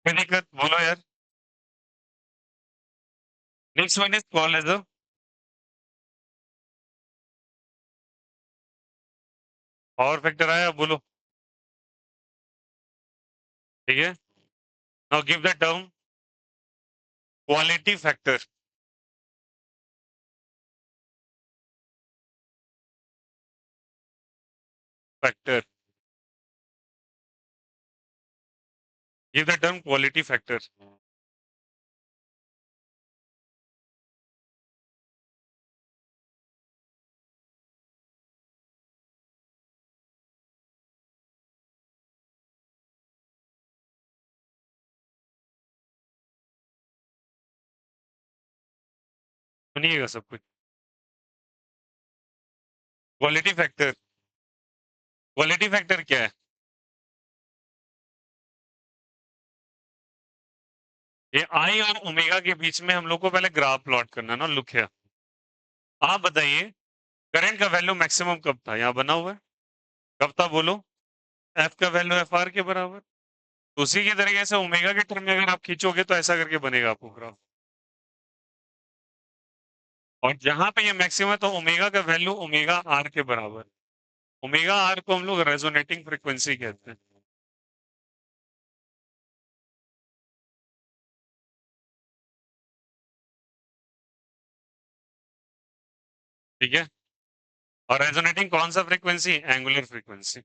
कोई दिक्कत? बोलो यार। Next one is called as a power factor आया, बोलो। ठीक है, now give the term quality factor. Factor, give the term quality factor. सुनिएगा सब कुछ। क्वालिटी फैक्टर, क्वालिटी फैक्टर क्या है? ये आई और ओमेगा के बीच में हम लोग को पहले ग्राफ प्लॉट करना ना। लुक है, आप बताइए करंट का वैल्यू मैक्सिमम कब था? यहाँ बना हुआ है, कब था बोलो? एफ का वैल्यू एफ आर के बराबर। तो उसी की तरीके से ओमेगा के टर्म में अगर आप खींचोगे तो ऐसा करके बनेगा आपको ग्राफ। और जहां पे ये मैक्सिमम है तो ओमेगा का वैल्यू ओमेगा आर के बराबर। ओमेगा आर को हम लोग रेजोनेटिंग फ्रीक्वेंसी कहते हैं। ठीक है, और रेजोनेटिंग कौन सा फ्रीक्वेंसी? Angular frequency.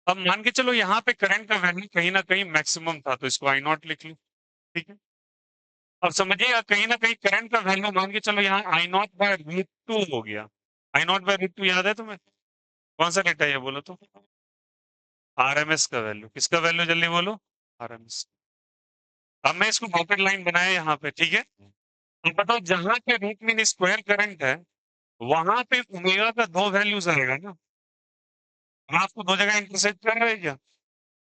अब मान के चलो यहाँ पे करंट का वैल्यू कहीं ना कहीं मैक्सिमम था तो इसको आई नॉट लिख लो। ठीक है, अब समझिएगा कहीं ना कहीं करंट का वैल्यू मान के चलो यहाँ आई नॉट बाय रूट टू हो गया। आई नॉट बाय रूट टू याद है तुम्हें? कौन सा डेटा है ये बोलो तो? आरएमएस का वैल्यू। किसका वैल्यू जल्दी बोलो? आरएमएस। अब मैं इसको डॉटेड लाइन बनाया यहाँ पे। ठीक है, अब बताओ जहां पे रूट मीन स्क्वायर करंट है वहां पे ओमेगा का दो वैल्यूज आएगा ना। आपको दो जगह इंटरसेक्ट कर रहे हैं क्या?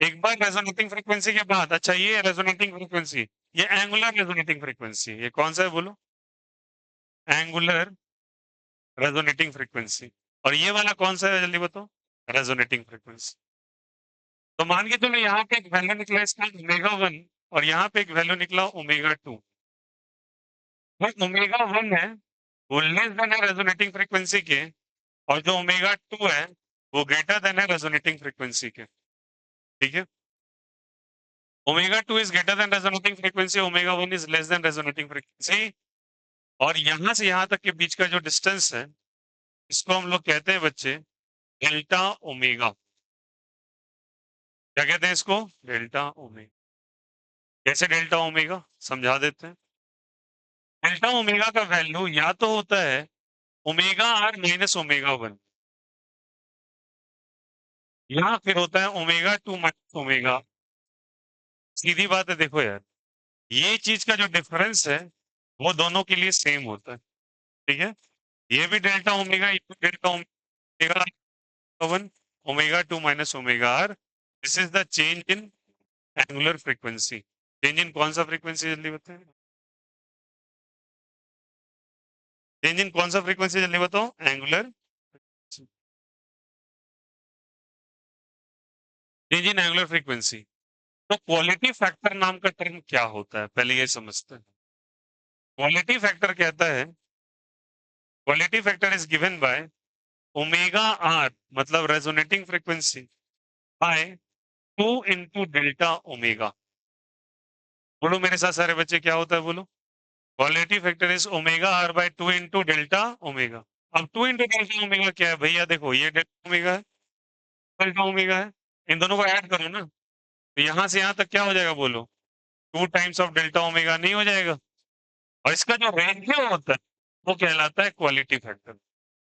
एक बार रेजोनेटिंग फ्रीक्वेंसी के बाद, अच्छा ये रेजोनेटिंग फ्रीक्वेंसी, ये एंगुलर रेजोनेटिंग फ्रीक्वेंसी, ये कौन सा है बोलो? Angular resonating frequency. और ये वाला कौन सा है जल्दी बताओ? Resonating frequency. तो मान के चलो यहाँ पे एक वैल्यू निकला इसका ओमेगा वन, और यहाँ पे एक वैल्यू निकला ओमेगा टू। ओमेगा वन है वो लेस देन है रेजोनेटिंग फ्रीक्वेंसी के, और जो ओमेगा टू है वो ग्रेटर देन है रेजोनेटिंग फ्रीक्वेंसी के। ठीक है, omega two is greater than resonating frequency, omega one is less than resonating frequency. और यहां से यहां तक के बीच का जो डिस्टेंस है इसको हम लोग कहते हैं बच्चे डेल्टा ओमेगा। क्या कहते हैं इसको? Delta omega. कैसे डेल्टा ओमेगा समझा देते हैं। डेल्टा ओमेगा का वैल्यू या तो होता है omega R minus omega one, या फिर होता है ओमेगा टू माइनस ओमेगा। सीधी बात है, देखो यार ये चीज का जो डिफरेंस है वो दोनों के लिए सेम होता है। ठीक है, ये भी डेल्टा ओमेगा, ये भी delta omega one, omega two minus omega R. This is the change in angular frequency. Change in कौन सा फ्रीक्वेंसी जल्दी बताएं? चेंज इन कौन सा फ्रीक्वेंसी जल्दी बताओ? Angular. Change in angular frequency. तो क्वालिटी फैक्टर नाम का टर्म क्या होता है पहले ये समझते हैं। क्वालिटी फैक्टर कहता है, quality factor is given by omega R मतलब resonating frequency by two into delta omega. बोलो मेरे साथ सारे बच्चे क्या होता है बोलो? Quality factor is omega R by two into delta omega. अब टू इंटू डेल्टा ओमेगा क्या है भैया? देखो ये डेल्टा ओमेगा है, डेल्टा ओमेगा है, इन दोनों को ऐड करो ना तो यहां से यहां तक क्या हो जाएगा बोलो? Two times of delta omega नहीं हो जाएगा? और इसका जो रेशियो होता है वो कहलाता है क्वालिटी फैक्टर।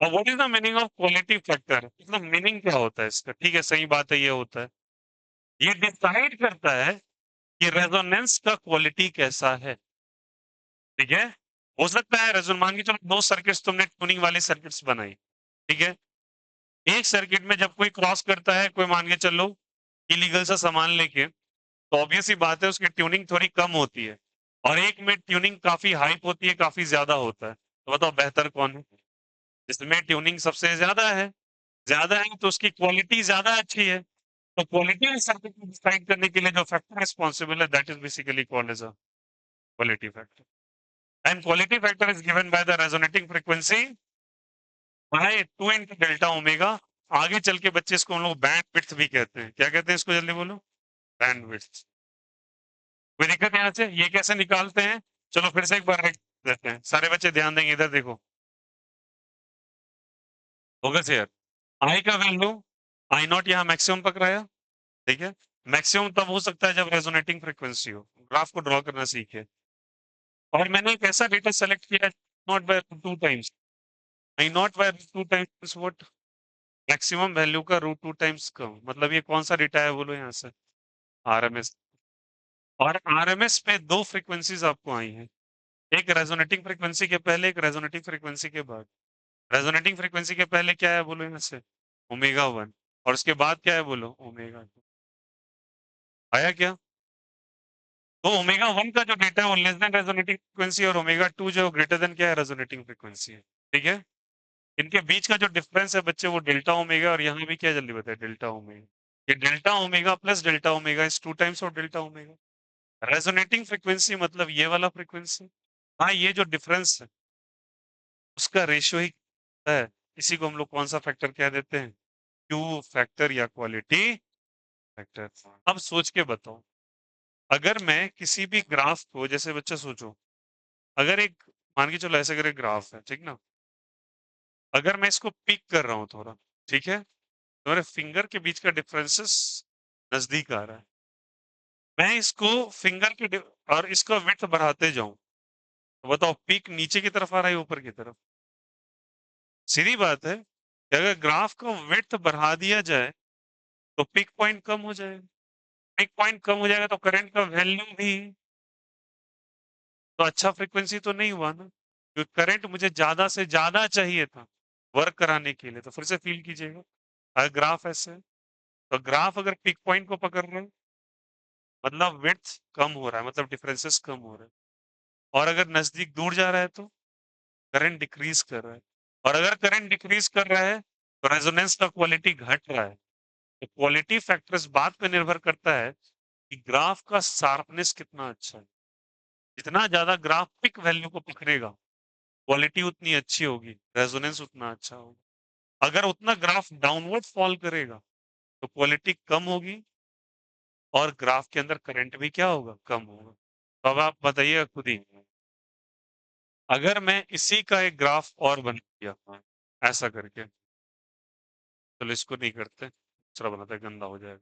और what is the meaning of quality factor? मतलब मीनिंग क्या होता है इसका? ठीक है, सही बात है, ये होता है, ये डिसाइड करता है कि रेजोनेंस का क्वालिटी कैसा है। ठीक है, हो सकता है रेजोन मान के चलो दो सर्किट्स तुमने ट्यूनिंग वाली सर्किट्स बनाई। ठीक है, एक सर्किट में जब कोई क्रॉस करता है, कोई मान के चलो इलीगल सा सामान लेके, तो ऑब्वियस ही बात है उसकी ट्यूनिंग थोड़ी कम होती है, और एक में ट्यूनिंग काफी हाइप होती है, काफी ज्यादा होता है। तो बताओ बेहतर कौन है? जिसमें ट्यूनिंग सबसे ज्यादा है तो उसकी क्वालिटी ज्यादा अच्छी है। तो क्वालिटी सर्किट को डिसाइड करने के लिए जो फैक्टर रिस्पॉन्सिबल है that is basically called as a quality factor. And quality factor is given by the resonating frequency by two into delta omega. आगे चल के बच्चे इसको हम लोग बैंड विड्थ भी कहते हैं। क्या कहते हैं इसको जल्दी बोलो? Band width. कोई दिक्कत यहाँ से? ये कैसे निकालते हैं? चलो फिर से एक बार देख देते हैं, सारे बच्चे ध्यान देंगे इधर देखो। Focus here. आई का वैल्यू आई नॉट यहाँ मैक्सिमम पकड़ाया। ठीक है, मैक्सिमम तब हो सकता है जब रेजोनेटिंग फ्रीक्वेंसी हो। ग्राफ को ड्रॉ करना सीखे। और मैंने एक ऐसा डेटा सेलेक्ट किया nought by two times, I nought by two times what? Maximum value का रूट टू टाइम्स कम। मतलब ये कौन सा डेटा है बोलो यहाँ से? आरएमएस। और आरएमएस पे दो फ्रीक्वेंसीज आपको आई हैं, एक रेजोनेटिंग फ्रीक्वेंसी के पहले, एक रेजोनेटिंग फ्रीक्वेंसी के बाद। रेजोनेटिंग फ्रीक्वेंसी के पहले क्या है बोलो यहाँ से? Omega one. और उसके बाद क्या है बोलो? Omega two. आया क्या? तो ओमेगा 1 का जो डेटा है वो लेस देन रेजोनेटिंग फ्रीक्वेंसी और ओमेगा 2 जो ग्रेटर देन क्या है रेजोनेटिंग फ्रीक्वेंसी है। ठीक है? इनके बीच का जो डिफरेंस है बच्चे वो डेल्टा ओमेगा और यहाँ भी क्या जल्दी बताए डेल्टा ओमेगा। ये delta omega plus delta omega is 2 times of delta omega. Resonating frequency मतलब ये वाला फ्रीक्वेंसी। हाँ, ये जो डिफरेंस है उसका रेशियो ही है। इसी को हम लोग कौन सा फैक्टर कह देते हैं? क्यू फैक्टर या क्वालिटी फैक्टर। अब सोच के बताओ, अगर मैं किसी भी ग्राफ को जैसे बच्चा सोचो, अगर एक मान के चलो ऐसे अगर एक ग्राफ है, ठीक ना? अगर मैं इसको पिक कर रहा हूँ थोड़ा, ठीक है? तो मेरे फिंगर के बीच का डिफरेंसेस नजदीक आ रहा है। मैं इसको फिंगर के और इसका विड्थ बढ़ाते जाऊं तो बताओ पीक नीचे की तरफ आ रहा है ऊपर की तरफ? सीधी बात है कि अगर ग्राफ का विड्थ बढ़ा दिया जाए तो पीक पॉइंट कम हो जाएगा। पीक पॉइंट कम हो जाएगा तो करंट का वैल्यू भी तो अच्छा फ्रीक्वेंसी तो नहीं हुआ ना, क्योंकि करंट मुझे ज्यादा से ज्यादा चाहिए था वर्क कराने के लिए। तो फिर से फील कीजिएगा, अगर ग्राफ ऐसे है तो ग्राफ अगर पीक पॉइंट को पकड़ रहे हैं मतलब विड्थ कम हो रहा है, मतलब डिफरेंसेस कम हो रहे हैं। और अगर नजदीक दूर जा रहा है तो करंट डिक्रीज कर रहा है। और अगर करंट डिक्रीज कर रहा है तो रेजोनेंस का क्वालिटी घट रहा है। तो क्वालिटी फैक्टर इस बात पे निर्भर करता है कि ग्राफ का शार्पनेस कितना अच्छा है। जितना ज्यादा ग्राफ पिक वैल्यू को पकड़ेगा क्वालिटी उतनी अच्छी होगी, रेजोनेंस उतना अच्छा होगा। अगर उतना ग्राफ डाउनवर्ड फॉल करेगा तो क्वालिटी कम होगी और ग्राफ के अंदर करंट भी क्या होगा, कम होगा। तो अब आप बताइए खुद ही, अगर मैं इसी का एक ग्राफ और बना दिया ऐसा करके, चलो इसको नहीं करते, दूसरा बनाते हैं, गंदा हो जाएगा।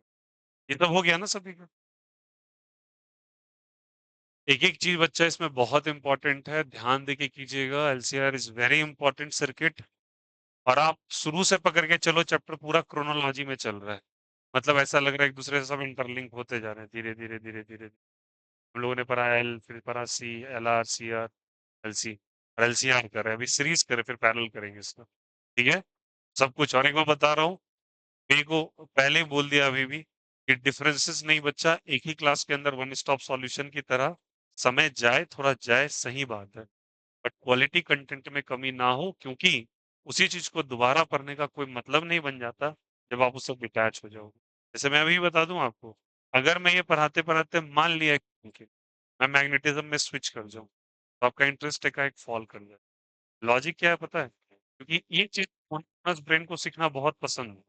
ये तो हो गया ना सभी का। एक एक चीज बच्चा इसमें बहुत इंपॉर्टेंट है, ध्यान देके कीजिएगा। LCR is very important circuit. और आप शुरू से पकड़ के चलो, चैप्टर पूरा क्रोनोलॉजी में चल रहा है। मतलब ऐसा लग रहा है एक दूसरे से सब इंटरलिंक होते जा रहे हैं धीरे धीरे धीरे धीरे। हम लोगों ने पढ़ा एल, फिर पढ़ा C, L R, C R, L C, और एल सी आर कर रहे हैं, अभी सीरीज करें फिर पैरेलल करेंगे इसका। ठीक है, सब कुछ। और एक बार बता रहा हूँ, मेरे को पहले ही बोल दिया अभी भी कि डिफरेंसेस नहीं बच्चा, एक ही क्लास के अंदर वन स्टॉप सॉल्यूशन की तरह समय जाए थोड़ा जाए, सही बात है, बट क्वालिटी कंटेंट में कमी ना हो, क्योंकि उसी चीज को दोबारा पढ़ने का कोई मतलब नहीं बन जाता जब आप उससे डिटैच हो जाओगे। जैसे मैं अभी बता दूं आपको, अगर मैं ये पढ़ाते पढ़ाते मान लिया कि मैं मैग्नेटिज्म में स्विच कर जाऊं तो आपका इंटरेस्ट एकाएक फॉल कर जाए। लॉजिक क्या है पता है? क्योंकि ये चीज ब्रेन को सीखना बहुत पसंद है।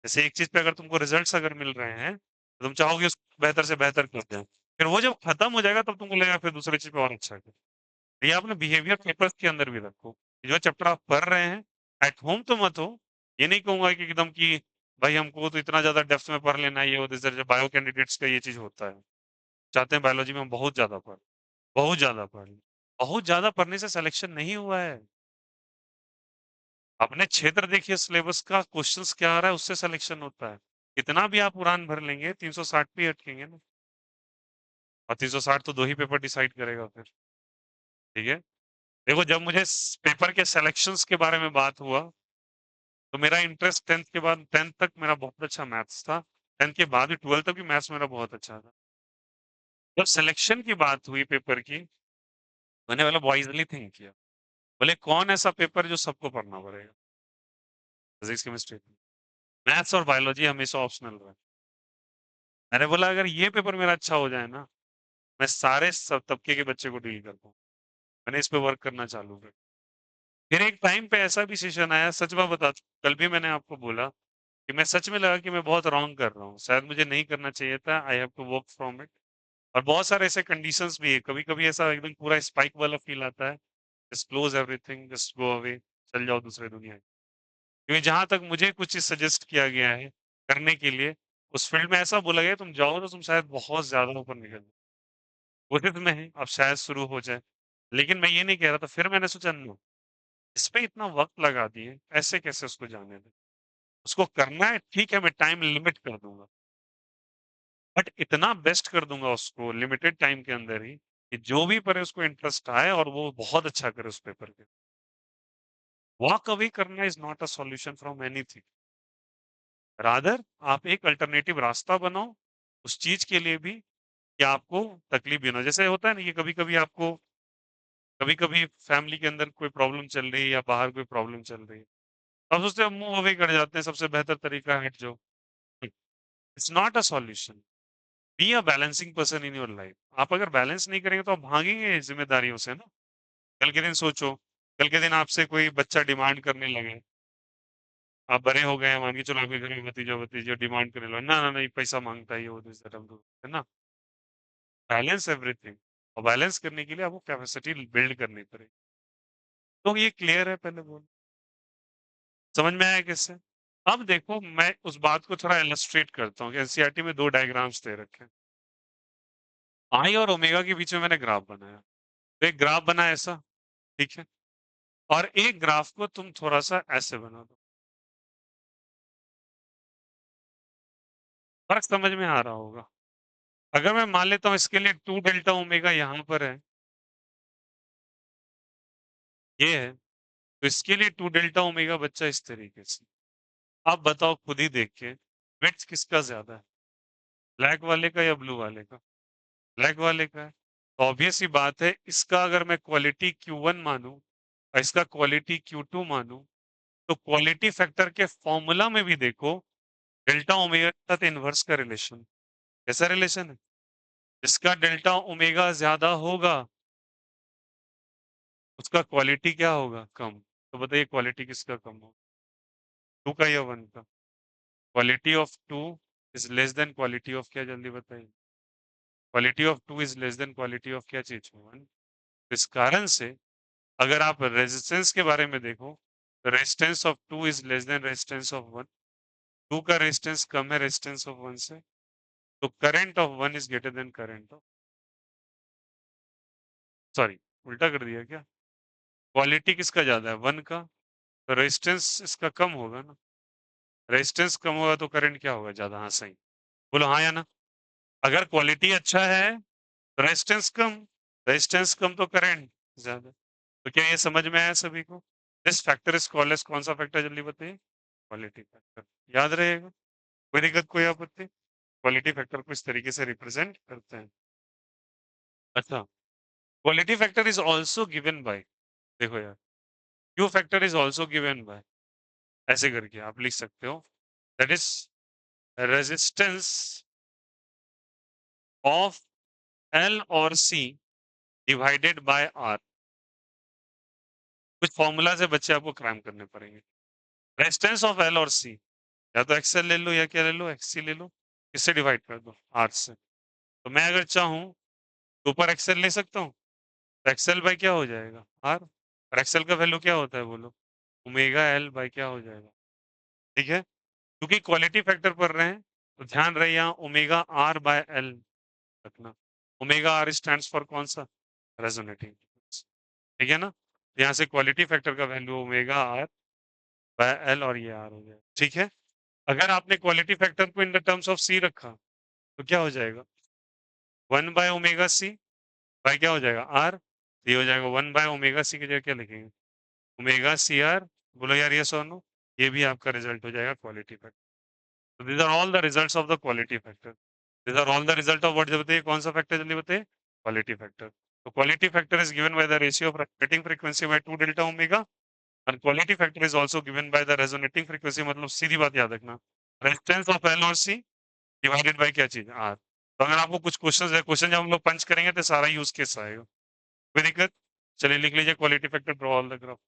जैसे एक चीज पे अगर तुमको रिजल्ट्स अगर मिल रहे हैं तो तुम चाहोगे उसको बेहतर से बेहतर कर दें, फिर वो जब खत्म हो जाएगा तब तुमको लगेगा फिर दूसरी चीज पे और अच्छा कर। ये आपने बिहेवियर पेपर्स के अंदर भी रखो। जो चैप्टर आप पढ़ रहे हैं एट होम तो मत हो। ये नहीं कहूंगा कि एकदम कि भाई हमको तो इतना ज्यादा डेप्थ में पढ़ लेना है, ये वो बायो कैंडिडेट्स का ये चीज होता है, चाहते हैं बायोलॉजी में हम बहुत ज्यादा पढ़, बहुत ज्यादा पढ़ लें। बहुत ज्यादा पढ़ने से सिलेक्शन नहीं हुआ है। अपने क्षेत्र देखिए, सिलेबस का क्वेश्चंस क्या आ रहा है उससे सिलेक्शन होता है। कितना भी आप उड़ान भर लेंगे 360 पे ही अटकेंगे ना। और 360 तो दो ही पेपर डिसाइड करेगा फिर। ठीक है, देखो जब मुझे पेपर के सिलेक्शंस के बारे में बात हुआ तो मेरा इंटरेस्ट 10th के बाद, 10th तक मेरा बहुत अच्छा मैथ्स था, 10th के बाद भी 12th तक भी मैथ्स मेरा बहुत अच्छा था। जब सिलेक्शन की बात हुई पेपर की, मैंने मतलब वाइजली थिंक किया, बोले कौन ऐसा पेपर जो सबको पढ़ना पड़ेगा? फिजिक्स, केमिस्ट्री, मैथ्स और बायोलॉजी हमेशा ऑप्शनल रहा। मैंने बोला अगर ये पेपर मेरा अच्छा हो जाए ना, मैं सारे सब तबके के बच्चे को डील कर पाऊँ। मैंने इस पे वर्क करना चालू कर। फिर एक टाइम पे ऐसा भी सेशन आया, सच बात बता, कल भी मैंने आपको बोला कि मैं सच में लगा कि मैं बहुत रॉन्ग कर रहा हूँ, शायद मुझे नहीं करना चाहिए था, I have to work from it. और बहुत सारे ऐसे कंडीशंस भी है, कभी कभी ऐसा एकदम पूरा स्पाइक वाला फील आता है, just close everything, just go away, चल जाओ दूसरे दुनिया। क्योंकि जहां तक मुझे कुछ चीज सजेस्ट किया गया है करने के लिए, उस फील्ड में ऐसा बोला गया तुम जाओ तो तुम शायद बहुत ज्यादा ऊपर निकल जाओ। कोशिश में है अब शायद शुरू हो जाए, लेकिन मैं ये नहीं कह रहा था। फिर मैंने सोचा नो, इस पे इतना वक्त लगा दिए, ऐसे कैसे उसको जाने दें। उसको करना है ठीक है, मैं टाइम लिमिट कर दूंगा, बट इतना बेस्ट कर दूंगा उसको लिमिटेड टाइम के अंदर ही कि जो भी पढ़े उसको इंटरेस्ट आए और वो बहुत अच्छा करे उस पेपर के। वॉक अवे करना is not a solution from anything. Rather आप एक अल्टरनेटिव रास्ता बनाओ उस चीज के लिए भी, कि आपको तकलीफ भी ना हो। जैसे होता है ना कि कभी-कभी आपको कभी-कभी फैमिली के अंदर कोई प्रॉब्लम चल रही है या बाहर कोई प्रॉब्लम चल रही है। तो आप सोचते हो मूव अवे कर जाते हैं, सबसे बेहतर तरीका है हट जाओ। It's not a solution. Be a balancing person in your life. आप अगर बैलेंस नहीं करेंगे तो आप भागेंगे ज़िम्मेदारियों से ना। कल के दिन सोचो, कल के दिन आपसे कोई बच्चा डिमांड करने लगे, आप बड़े हो गए हैं, मान के चलो आपके घर में भतीजा-भतीजी डिमांड करने लगे, ना, ना नहीं पैसा माँगता है ये वो दिस दैट है ना? बैलेंस एवरीथिंग और बैलेंस करने के लिए आपको कैपेसिटी बिल्ड करनी पड़ेगी। तो ये क्लियर है पहले बोल समझ में आया किससे? अब देखो मैं उस बात को थोड़ा इलस्ट्रेट करता हूँ कि एनसीईआरटी में 2 डायग्राम्स दे रखे हैं। आई और ओमेगा के बीच में मैंने ग्राफ बनाया। तो एक ग्राफ बना ऐसा, ठीक है? और एक ग्राफ को तुम थोड़ा-सा ऐसे बना दो। फ़र्क समझ में आ रहा होगा। अगर मैं मान लेता हूँ इसके लिए 2 डेल्टा ओमेगा यहाँ पर है, ये है, तो इसके लिए 2 डेल्टा ओमेगा बचा इस तरीके से। आप बताओ खुद ही देख के, विड्थ किसका ज़्यादा है? ब्लैक वाले का या ब्लू वाले का? ब्लैक वाले का है। तो ऑब्वियस सी बात है, इसका अगर मैं क्वालिटी Q1 मानूँ और इसका क्वालिटी Q2 मानूँ, तो क्वालिटी फैक्टर के फॉर्मूला में भी देखो, डेल्टा ओमेगा के साथ इनवर्स का रिलेशन। कैसा रिलेशन है? जिसका डेल्टा ओमेगा ज़्यादा होगा, उसका क्वालिटी क्या होगा? कम। तो बताइए क्वालिटी किसका कम होगा? 2 का या 1 का? Quality of 2 is less than quality of क्या जल्दी बताइए? Quality of 2 is less than quality of क्या चीज़? 1। इस कारण से अगर आप रेजिस्टेंस के बारे में देखो, resistance of 2 is less than resistance of 1। 2 का रेजिस्टेंस कम है रेजिस्टेंस ऑफ 1 से, तो current of 1 is greater than current of sorry, उल्टा कर दिया क्या? क्वालिटी किसका ज़्यादा है? 1 का, तो रेजिस्टेंस इसका कम होगा ना। रेजिस्टेंस कम होगा तो करंट क्या होगा ज़्यादा? हाँ, सही। बोलो हाँ या ना? अगर क्वालिटी अच्छा है, तो रेजिस्टेंस कम तो करंट ज़्यादा। तो क्या ये समझ में आया सभी को? This factor is called as कौन-सा फैक्टर जल्दी बताइए? Quality factor. याद रहेगा? कोई दिक्कत, कोई आपत्ति? क्वालिटी फैक्टर को इस तरीके से रिप्रेजेंट करते हैं। अच्छा, quality factor is also given by देखो यार, Q factor is also given by ऐसे करके आप लिख सकते हो that is resistance of L और सी डिवाइडेड बाय आर। कुछ फॉर्मूला से बच्चे आपको क्राइम करने पड़ेंगे। रेजिस्टेंस ऑफ एल और सी, या तो एक्सएल ले लो या क्या ले लो, एक्ससी ले लो, इससे डिवाइड कर दो आर से। तो मैं अगर चाहूँ तो ऊपर एक्सएल ले सकता हूँ, तो एक्सएल बाय क्या हो जाएगा? आर। और एक्सएल का वैल्यू क्या होता है बोलो? ओमेगा एल बाय क्या हो जाएगा? ठीक है? क्योंकि क्वालिटी फैक्टर पढ़ रहे हैं, तो ध्यान रहे यहाँ ओमेगा आर बाय एल रखना। ओमेगा आर स्टैंड्स फॉर कौन सा? रेजोनेटिंग। ठीक है ना? यहाँ से क्वालिटी फैक्टर का value omega R by L और ये आर हो जाएगा। ठीक है? अगर आपने क्वालिटी फैक्टर को इन द टर्म्स ऑफ सी रखा, तो क्या हो जाएगा? 1 बाय ओमेगा सी बाय क्या हो जाएगा? आर। ये हो जाएगा 1 बाय ओमेगा सी की जगह क्या लिखेंगे? Omega C R. बोलो यार यस और नो? ये भी आपका रिजल्ट हो जाएगा quality factor. So these are all the results of the quality factor. These are all the result of what जब बताइए कौन सा फैक्टर जल्दी बताइए? Quality factor. तो quality factor is given by the ratio of rotating frequency by 2 delta omega and quality factor is also given by the resonating frequency मतलब सीधी बात याद रखना। रेजिस्टेंस ऑफ एल और सी डिवाइडेड बाय क्या चीज? Are. तो अगर आपको कुछ क्वेश्चन है, क्वेश्चन जब हम लोग पंच करेंगे तो सारा यूज केस आएगा। कोई दिक्कत? चलिए लिख लीजिए quality factor draw all the graph.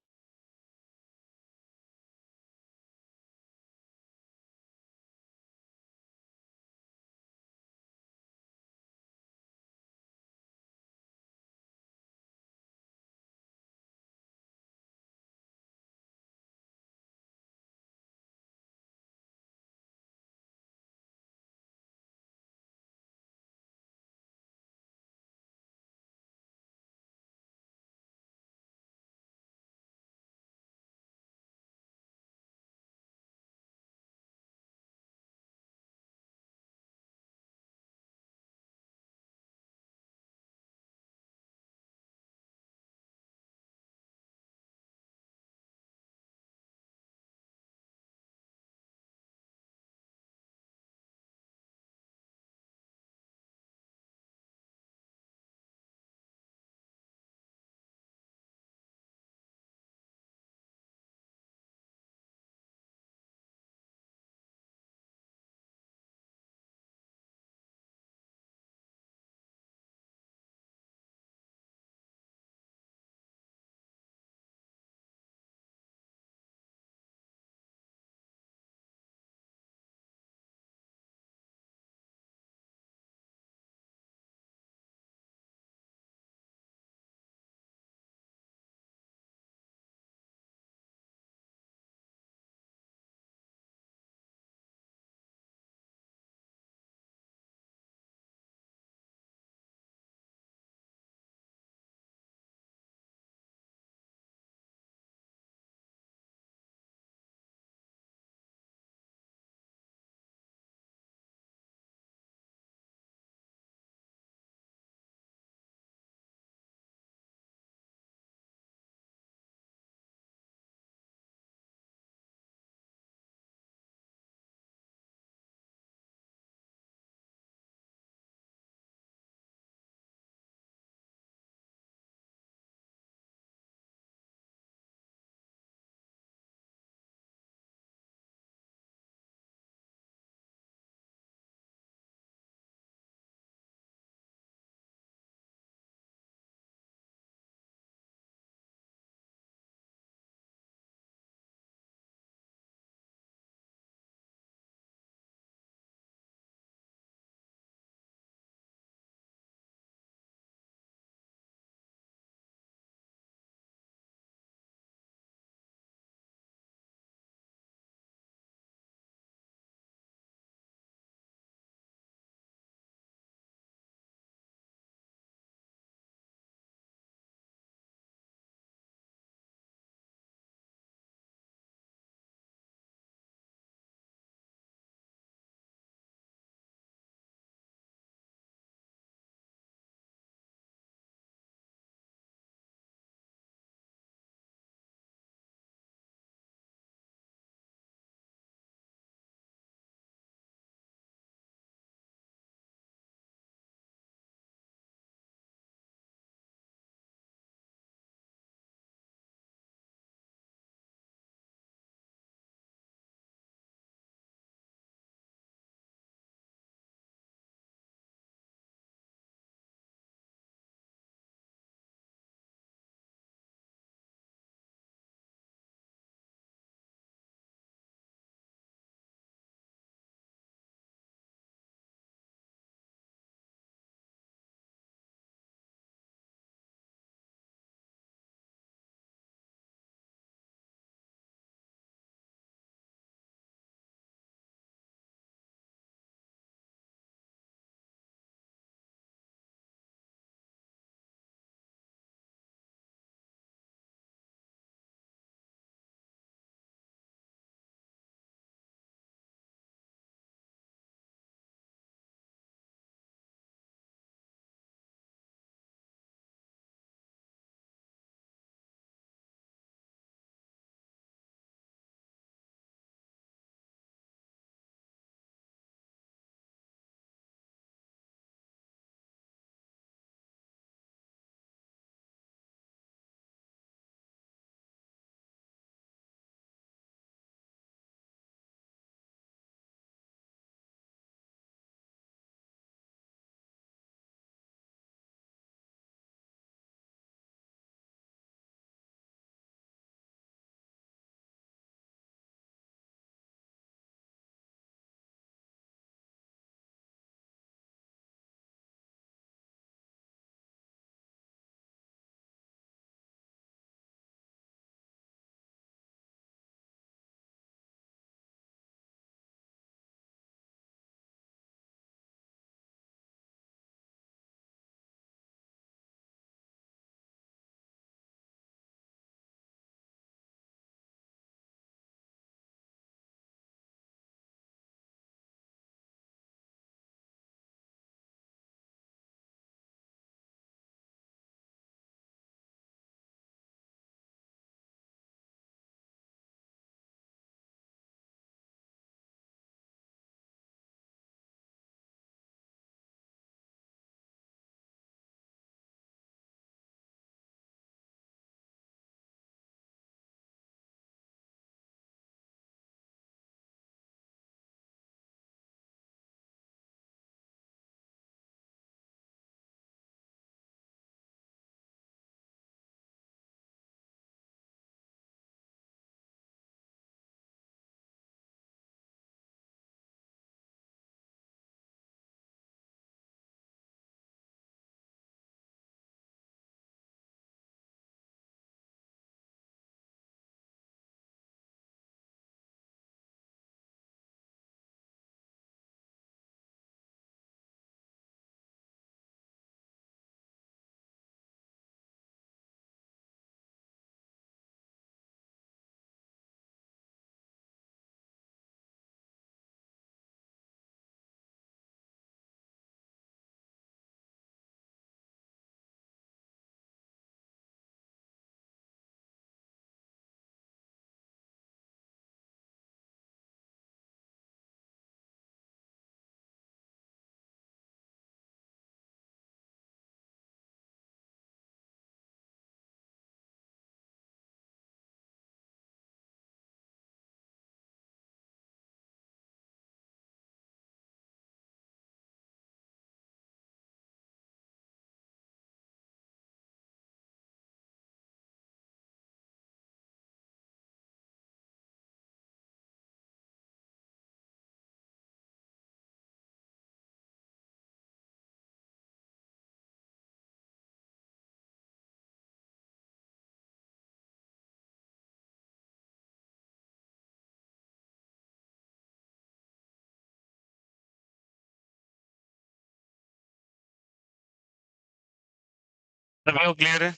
सभी को क्लियर है?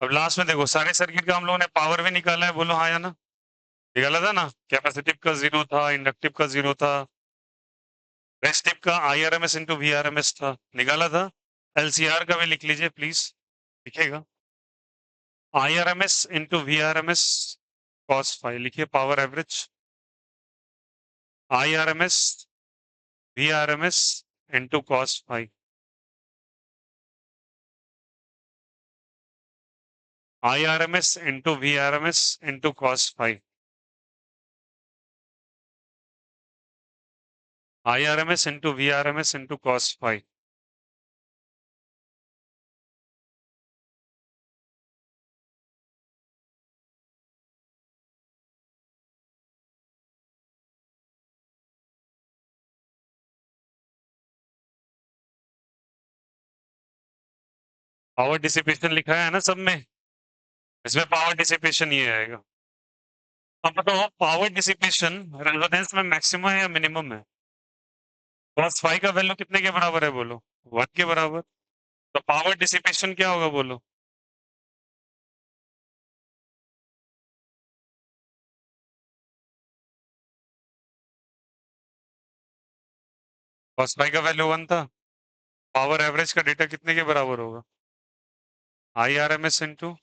अब लास्ट में देखो सारे सर्किट का हम लोगों ने पावर भी निकाला है, बोलो हाँ या ना? निकाला था ना, कैपेसिटिव का 0 था, इंडक्टिव का 0 था, रेसिस्टिव का IRMS इंटू VRMS था, निकाला था। LCR का भी लिख लीजिए प्लीज, लिखेगा IRMS into VRMS cos phi, लिखिए power average IRMS VRMS into cos phi, IRMS into VRMS into cos phi, IRMS into VRMS into cos phi। Power dissipation लिखा है ना सब में, इसमें पावर डिसिपेशन ये आएगा। अब बताओ पावर डिसिपेशन रेजोनेंस में मैक्सिमम है या मिनिमम है? cos phi का वैल्यू कितने के बराबर है बोलो? 1 के बराबर। तो पावर डिसिपेशन क्या होगा बोलो? cos phi का वैल्यू 1 था, पावर एवरेज का डेटा कितने के बराबर होगा? IRMS इंटू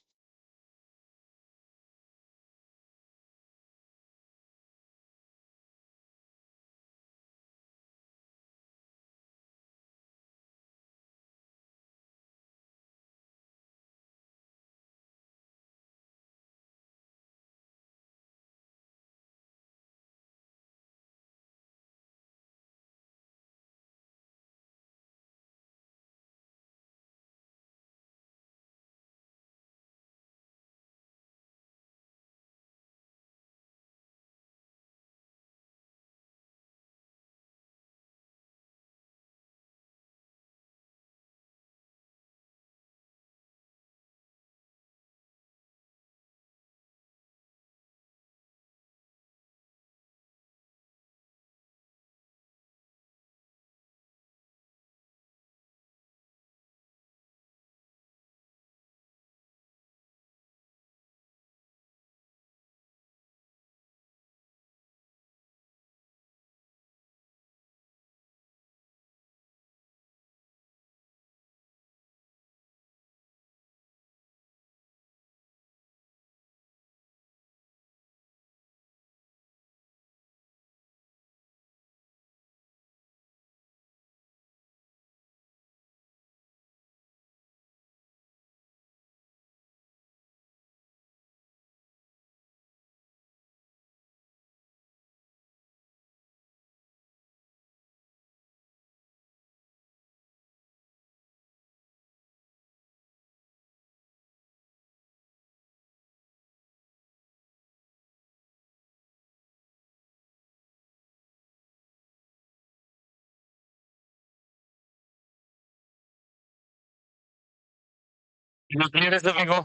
क्लियर है सभी को?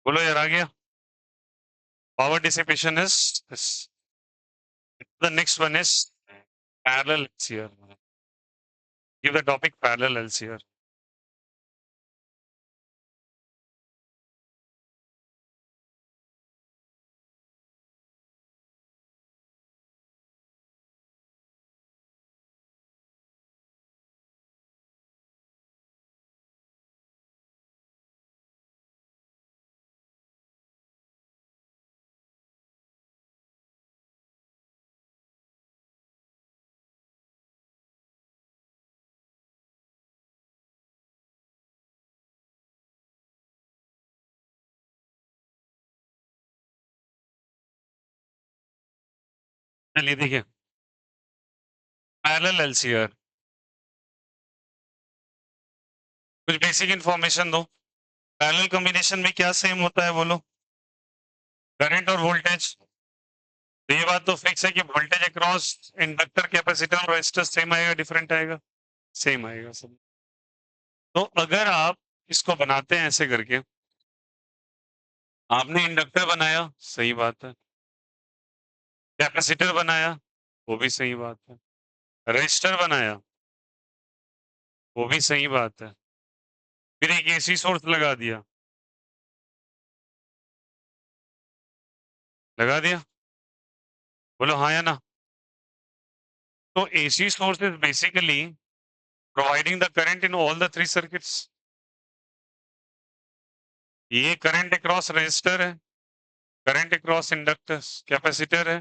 बोलो यार आ गया। Power dissipation is the next one is parallel LCR। Give the topic parallel LCR। चलिए देखिए पैरेलल LCR, कुछ बेसिक इंफॉर्मेशन दो। पैरेलल कॉम्बिनेशन में क्या सेम होता है बोलो? करंट और वोल्टेज। तो ये बात तो फिक्स है कि वोल्टेज अक्रॉस इंडक्टर कैपेसिटर और रेजिस्टर सेम आएगा डिफरेंट आएगा? सेम आएगा सब। तो अगर आप इसको बनाते हैं ऐसे करके, आपने इंडक्टर बनाया, सही बात है, कैपेसिटर बनाया, वो भी सही बात है, रेजिस्टर बनाया, वो भी सही बात है, फिर एक एक एसी सोर्स लगा दिया, लगा दिया, बोलो हाँ या ना। तो AC source is basically providing the current in all the 3 circuits. ये करंट अक्रॉस रेजिस्टर है, करंट अक्रॉस इंडक्टर कैपेसिटर है,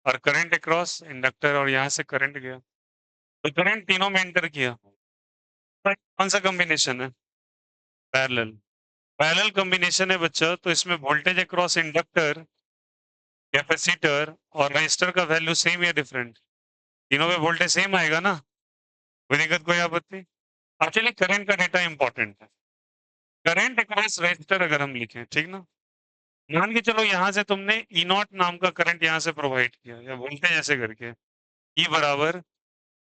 और करंट अक्रॉस इंडक्टर, और यहां से करंट गया, तो करंट तीनों में एंटर किया। तो कौन सा कॉम्बिनेशन है? पैरेलल। पैरेलल कॉम्बिनेशन है बच्चा, तो इसमें वोल्टेज अक्रॉस इंडक्टर, कैपेसिटर और रेजिस्टर का वैल्यू सेम या डिफरेंट? तीनों में वोल्टेज सेम आएगा ना, कोई दिक्कत कोई आपत्ति? एक्चुअली करंट का डेटा इंपॉर्टेंट है। करंट अक्रॉस रेजिस्टर अगर हम लिखें, ठीक ना, मान के चलो यहां से तुमने ई नॉट नाम का करंट यहां से प्रोवाइड किया, या वोल्टेज ऐसे करके ई बराबर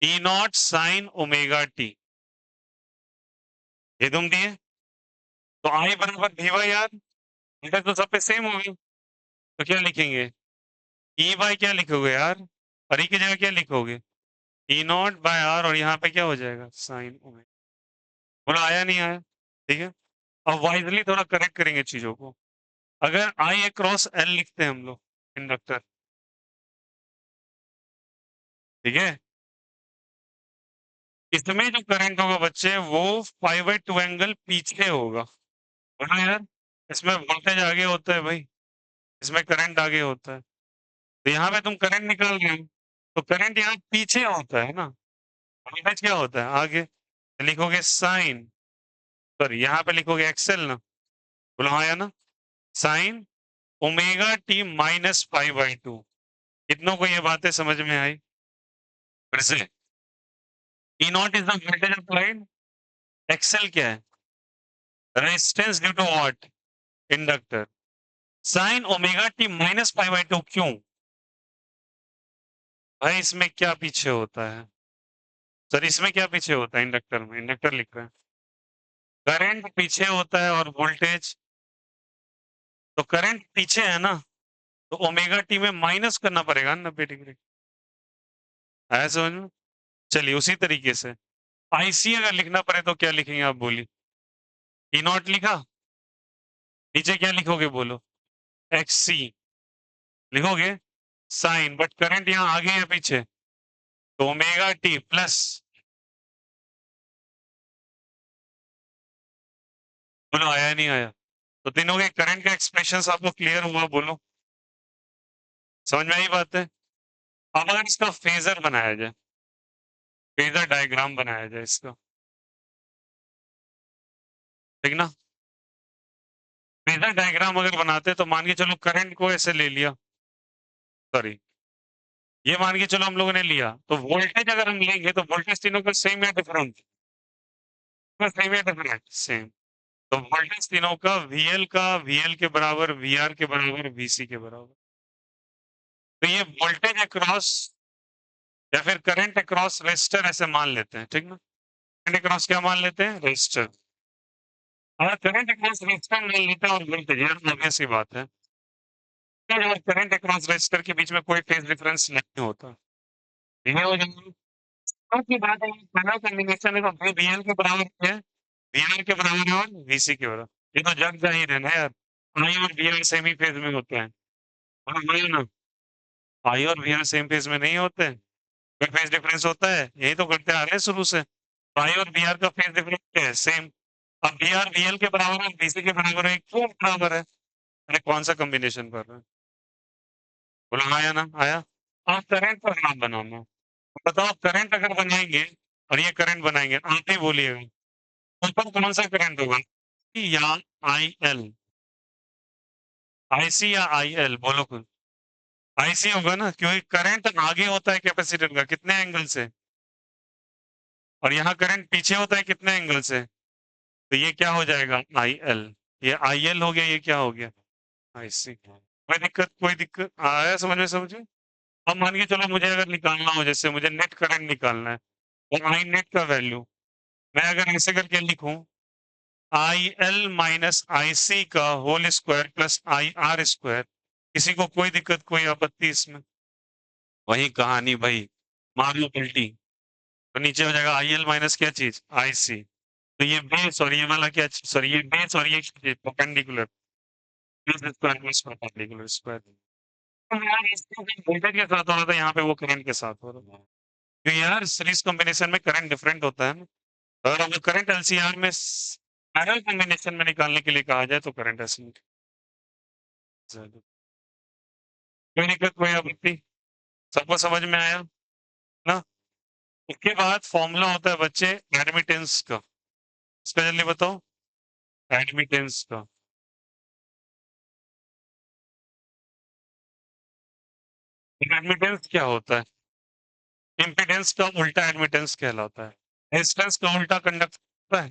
ई नॉट साइन ओमेगा टी, ये तुम दिए, तो आई बराबर वी वाई आर, वोल्टेज तो सब पे सेम होगी, तो क्या लिखेंगे? ई बाय क्या लिखोगे यार, और ई की जगह क्या लिखोगे? ई नॉट बाय आर, और यहाँ पे क्या हो जाएगा? Sine omega. बोला आया नहीं आया? ठीक है, अब वाइजली थोड़ा करेक्ट करेंगे चीजों को। अगर आई ए क्रॉस एल लिखते हैं हम लोग इंडक्टर, ठीक है, इसमें जो करंट होगा बच्चे वो 5/2 एंगल पीछे होगा, है ना यार? इसमें वोल्टेज आगे होता है भाई, इसमें करंट आगे होता है, तो यहाँ पे तुम करंट निकाल रहे हो, तो करंट यहाँ पीछे होता है ना, वोल्टेज क्या होता है? आगे। तो लिखोगे साइन, सॉरी यहाँ पे लिखोगे एक्सएल ना, बोलो हाँ या ना, साइन ओमेगा टी माइनस 5/2। कितनों को ये बातें समझ में आई? फिर से, E nought is the voltage applied, XL क्या है? Resistance due to what? Inductor. Sine omega T minus 5/2 क्यों भाई? इसमें क्या पीछे होता है सर? इसमें क्या पीछे होता है? इंडक्टर में, इंडक्टर लिख रहे हैं, करंट पीछे होता है और वोल्टेज, तो करंट पीछे है ना, तो ओमेगा टी में माइनस करना पड़ेगा 90 डिग्री, आया समझ में? चलिए उसी तरीके से आईसी अगर लिखना पड़े तो क्या लिखेंगे आप बोलिए? ई नॉट लिखा, नीचे क्या लिखोगे बोलो? एक्स सी लिखोगे, साइन, बट करंट यहाँ आगे या पीछे? तो ओमेगा टी प्लस, बोलो आया नहीं आया? तो तीनों के करंट का एक्सप्रेशन आपको क्लियर हुआ? बोलो समझ में आई बात है? अब अगर इसका फेजर बनाया जाए, फेजर डायग्राम बनाया जाए इसका, ठीक ना, फेजर डायग्राम अगर बनाते तो मान के चलो करंट को ऐसे ले लिया, सॉरी ये मान के चलो हम लोगों ने लिया, तो वोल्टेज अगर हम लेंगे तो वोल्टेज तीनों का सेम या डिफरेंट? सेम या डिफरेंट? सेम। तो वोल्टेज तीनों का वीएल के बराबर, वीआर के बराबर, वीसी के बराबर, तो ये वोल्टेज अक्रॉस या फिर करंट अक्रॉस रेजिस्टर ऐसे मान लेते हैं, ठीक ना, करंट अक्रॉस क्या मान लेते हैं? रेजिस्टर। अगर करंट अक्रॉस रेजिस्टर मान लेते हैं और वोल्टेज, यार ऑब्वियस सी बात है, और करंट अक्रॉस रेजिस्टर के बीच में कोई फेज डिफरेंस नहीं होता, ये हो जाएगा। अब की बात है, पहला कॉम्बिनेशन है, तो वीएल के बराबर है, वीआर के बराबर है और वीसी के बराबर, ये तो जग जाहिर है ना यार, आई और वीआर सेम ही फेज में होते हैं, और वही ना, आई और वीआर सेम फेज में नहीं होते, फिर फेज डिफरेंस होता है, यही तो करते आ रहे हैं शुरू से, तो आई और वीआर का फेज डिफरेंस क्या है? सेम। अब वीआर वीएल के बराबर है, वीसी के बराबर है, क्यों बराबर है? अरे कौन सा कॉम्बिनेशन कर रहे हैं? बोला हाँ या ना आया? आप करंट पर ग्राफ बनाना, बताओ करंट अगर बनाएंगे और ये करंट बनाएंगे, आप ही बोलिएगा ऊपर कौन सा करंट होगा, या आई एल? आईसी या आई एल, बोलो कुछ। आईसी होगा ना, क्योंकि करंट आगे होता है कैपेसिटर का कितने एंगल से, और यहाँ करंट पीछे होता है कितने एंगल से, तो ये क्या हो जाएगा? I L. ये आई एल हो गया, ये क्या हो गया? आईसी। कोई दिक्कत आया समझ में? समझे? अब मान के चलो मुझे अगर निकालना हो, जैसे मुझे नेट करंट निकालना है, और आई नेट का वैल्यू मैं अगर ऐसे करके लिखूं, I L minus I C का whole square plus I R square, किसी को कोई दिक्कत कोई आपत्ति इसमें? वही कहानी भाई, मार लो पलटी, तो नीचे हो जाएगा आई एल माइनस क्या चीज? आई सी, तो ये बेस और ये वाला क्या, सॉरी ये बेस और ये perpendicular, base square plus perpendicular square. तो यार इसको वोल्टेज के साथ हो रहा था, यहाँ पे वो करंट के साथ हो रहा था। क्योंकि यार सीरीज कॉम्बिनेशन में करंट डिफरेंट होता है ना, और अगर करंट एलसीआर में पैरेलल कॉम्बिनेशन में निकालने के लिए कहा जाए तो करंट ऐसे निकल, कोई दिक्कत कोई आपत्ति, सबको समझ में आया ना। उसके बाद फॉर्मूला होता है बच्चे एडमिटेंस का, इसका जल्दी बताओ एडमिटेंस का। एडमिटेंस क्या होता है? इम्पीडेंस का उल्टा एडमिटेंस कहलाता है, रेजिस्टेंस का उल्टा कंडक्ट होता है,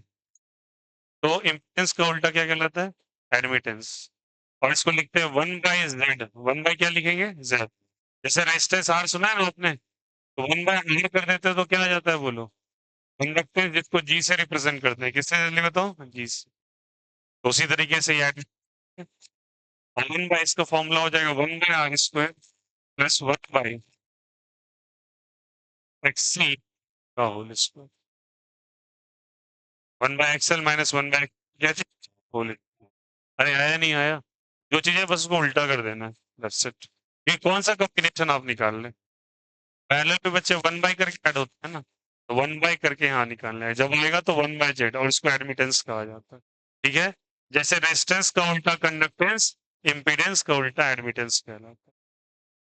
तो इम्पीडेंस का उल्टा क्या कहलाता है? एडमिटेंस। और इसको लिखते हैं 1/Z, 1 बाय क्या लिखेंगे? Z। जैसे रेजिस्टेंस R सुना है ना आपने, तो 1/R कर देते हैं तो क्या आ जाता है बोलो? कंडक्टेंस, जिसको G से रिप्रेजेंट करते हैं, किससे जल्दी बताओ? G से। तो उसी तरीके से याद, 1 बाय इसका फॉर्मूला हो जाएगा 1/R² प्लस 1/XC का होल स्क्वायर, 1/XL माइनस 1/, क्या चीज? होल। अरे आया नहीं आया, जो चीज है बस उसको उल्टा कर देना है, दैट्स इट। ये कौन सा कॉम्बिनेशन आप निकाल लें? पैरेलल पे बच्चे 1 बाय करके ऐड होता है ना, तो 1 बाय करके यहाँ निकालना है, जब आएगा तो 1/Z, और इसको एडमिटेंस कहा जाता है। ठीक है, जैसे रेजिस्टेंस का उल्टा कंडक्टेंस, इम्पीडेंस का उल्टा एडमिटेंस कहलाता है।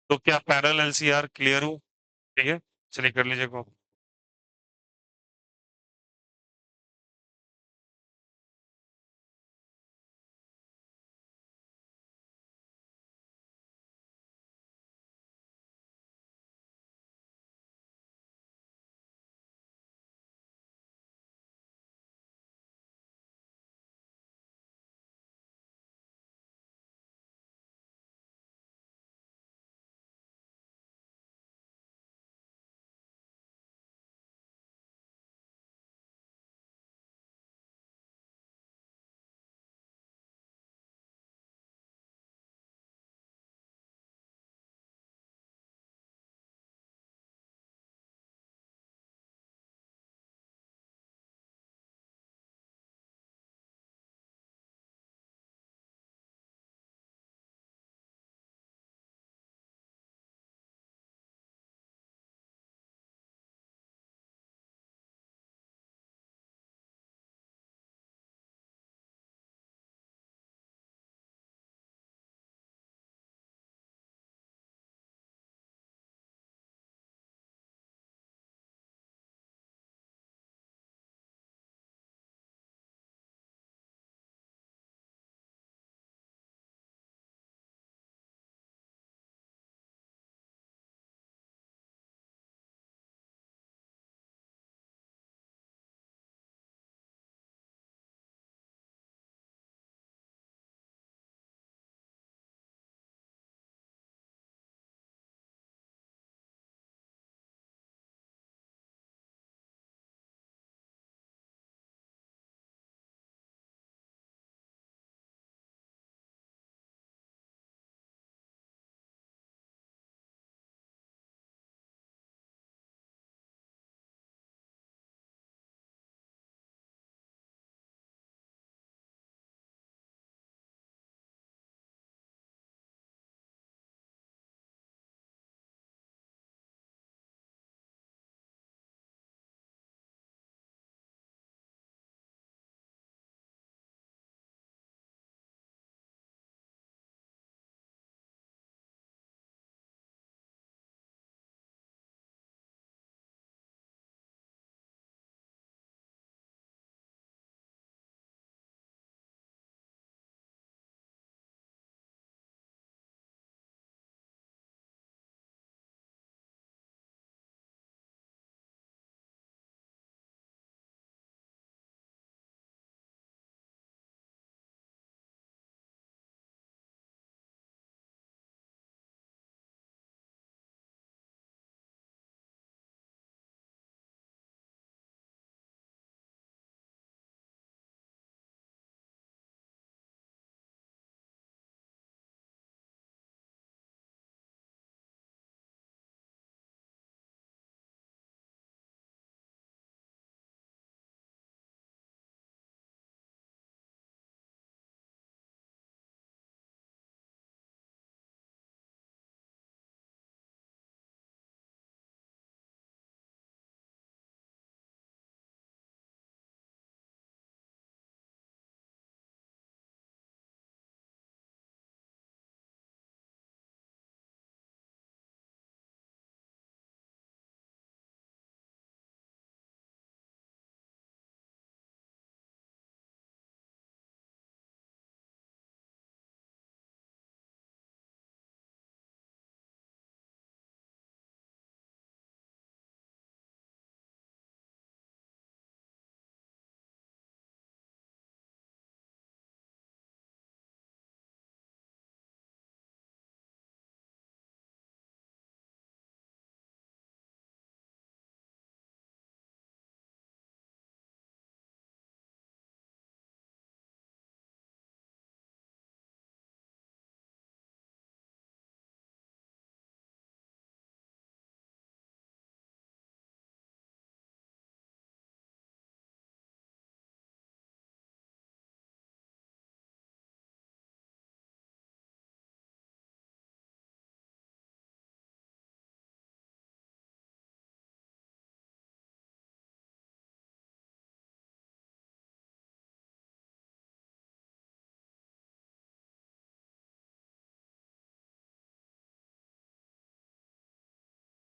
तो क्या पैरेलल एलसीआर क्लियर हो? ठीक है, चलिए कर लीजिए कॉपी।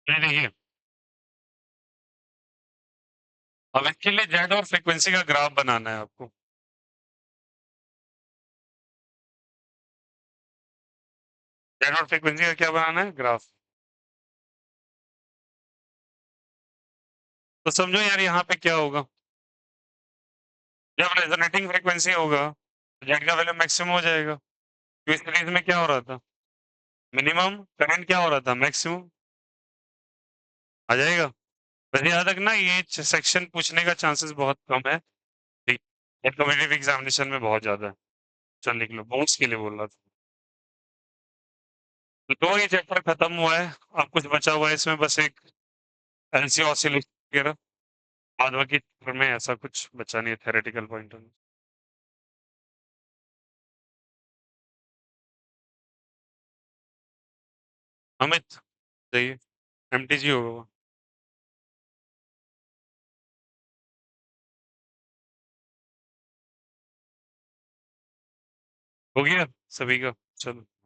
ये देखिए, अब इसके लिए जेड और फ्रीक्वेंसी का ग्राफ बनाना है आपको। जेड और फ्रीक्वेंसी का क्या बनाना है? ग्राफ। तो समझो यार यहाँ पे क्या होगा, जब रेजोनेटिंग फ्रीक्वेंसी होगा जेड का वैल्यू मैक्सिमम हो जाएगा। तो इस सीरीज में क्या हो रहा था? मिनिमम करंट क्या हो रहा था? मैक्सिमम आ जाएगा। वैसे याद रखना ये सेक्शन पूछने का चांसेस बहुत कम है, ठीक, ये कॉम्पिटिटिव एग्जामिनेशन में बहुत ज्यादा है। चल लिख लो, बोर्ड्स के लिए बोल रहा था। तो ये चैप्टर खत्म हुआ है, अब कुछ बचा हुआ है इसमें बस एक एलसी ऑसिलेशन वगैरह, बाद बाकी चैप्टर में ऐसा कुछ बचा नहीं है theoretical point of view. Amit सही है, एमटीजी होगा वो। हो गया सभी का। चलो।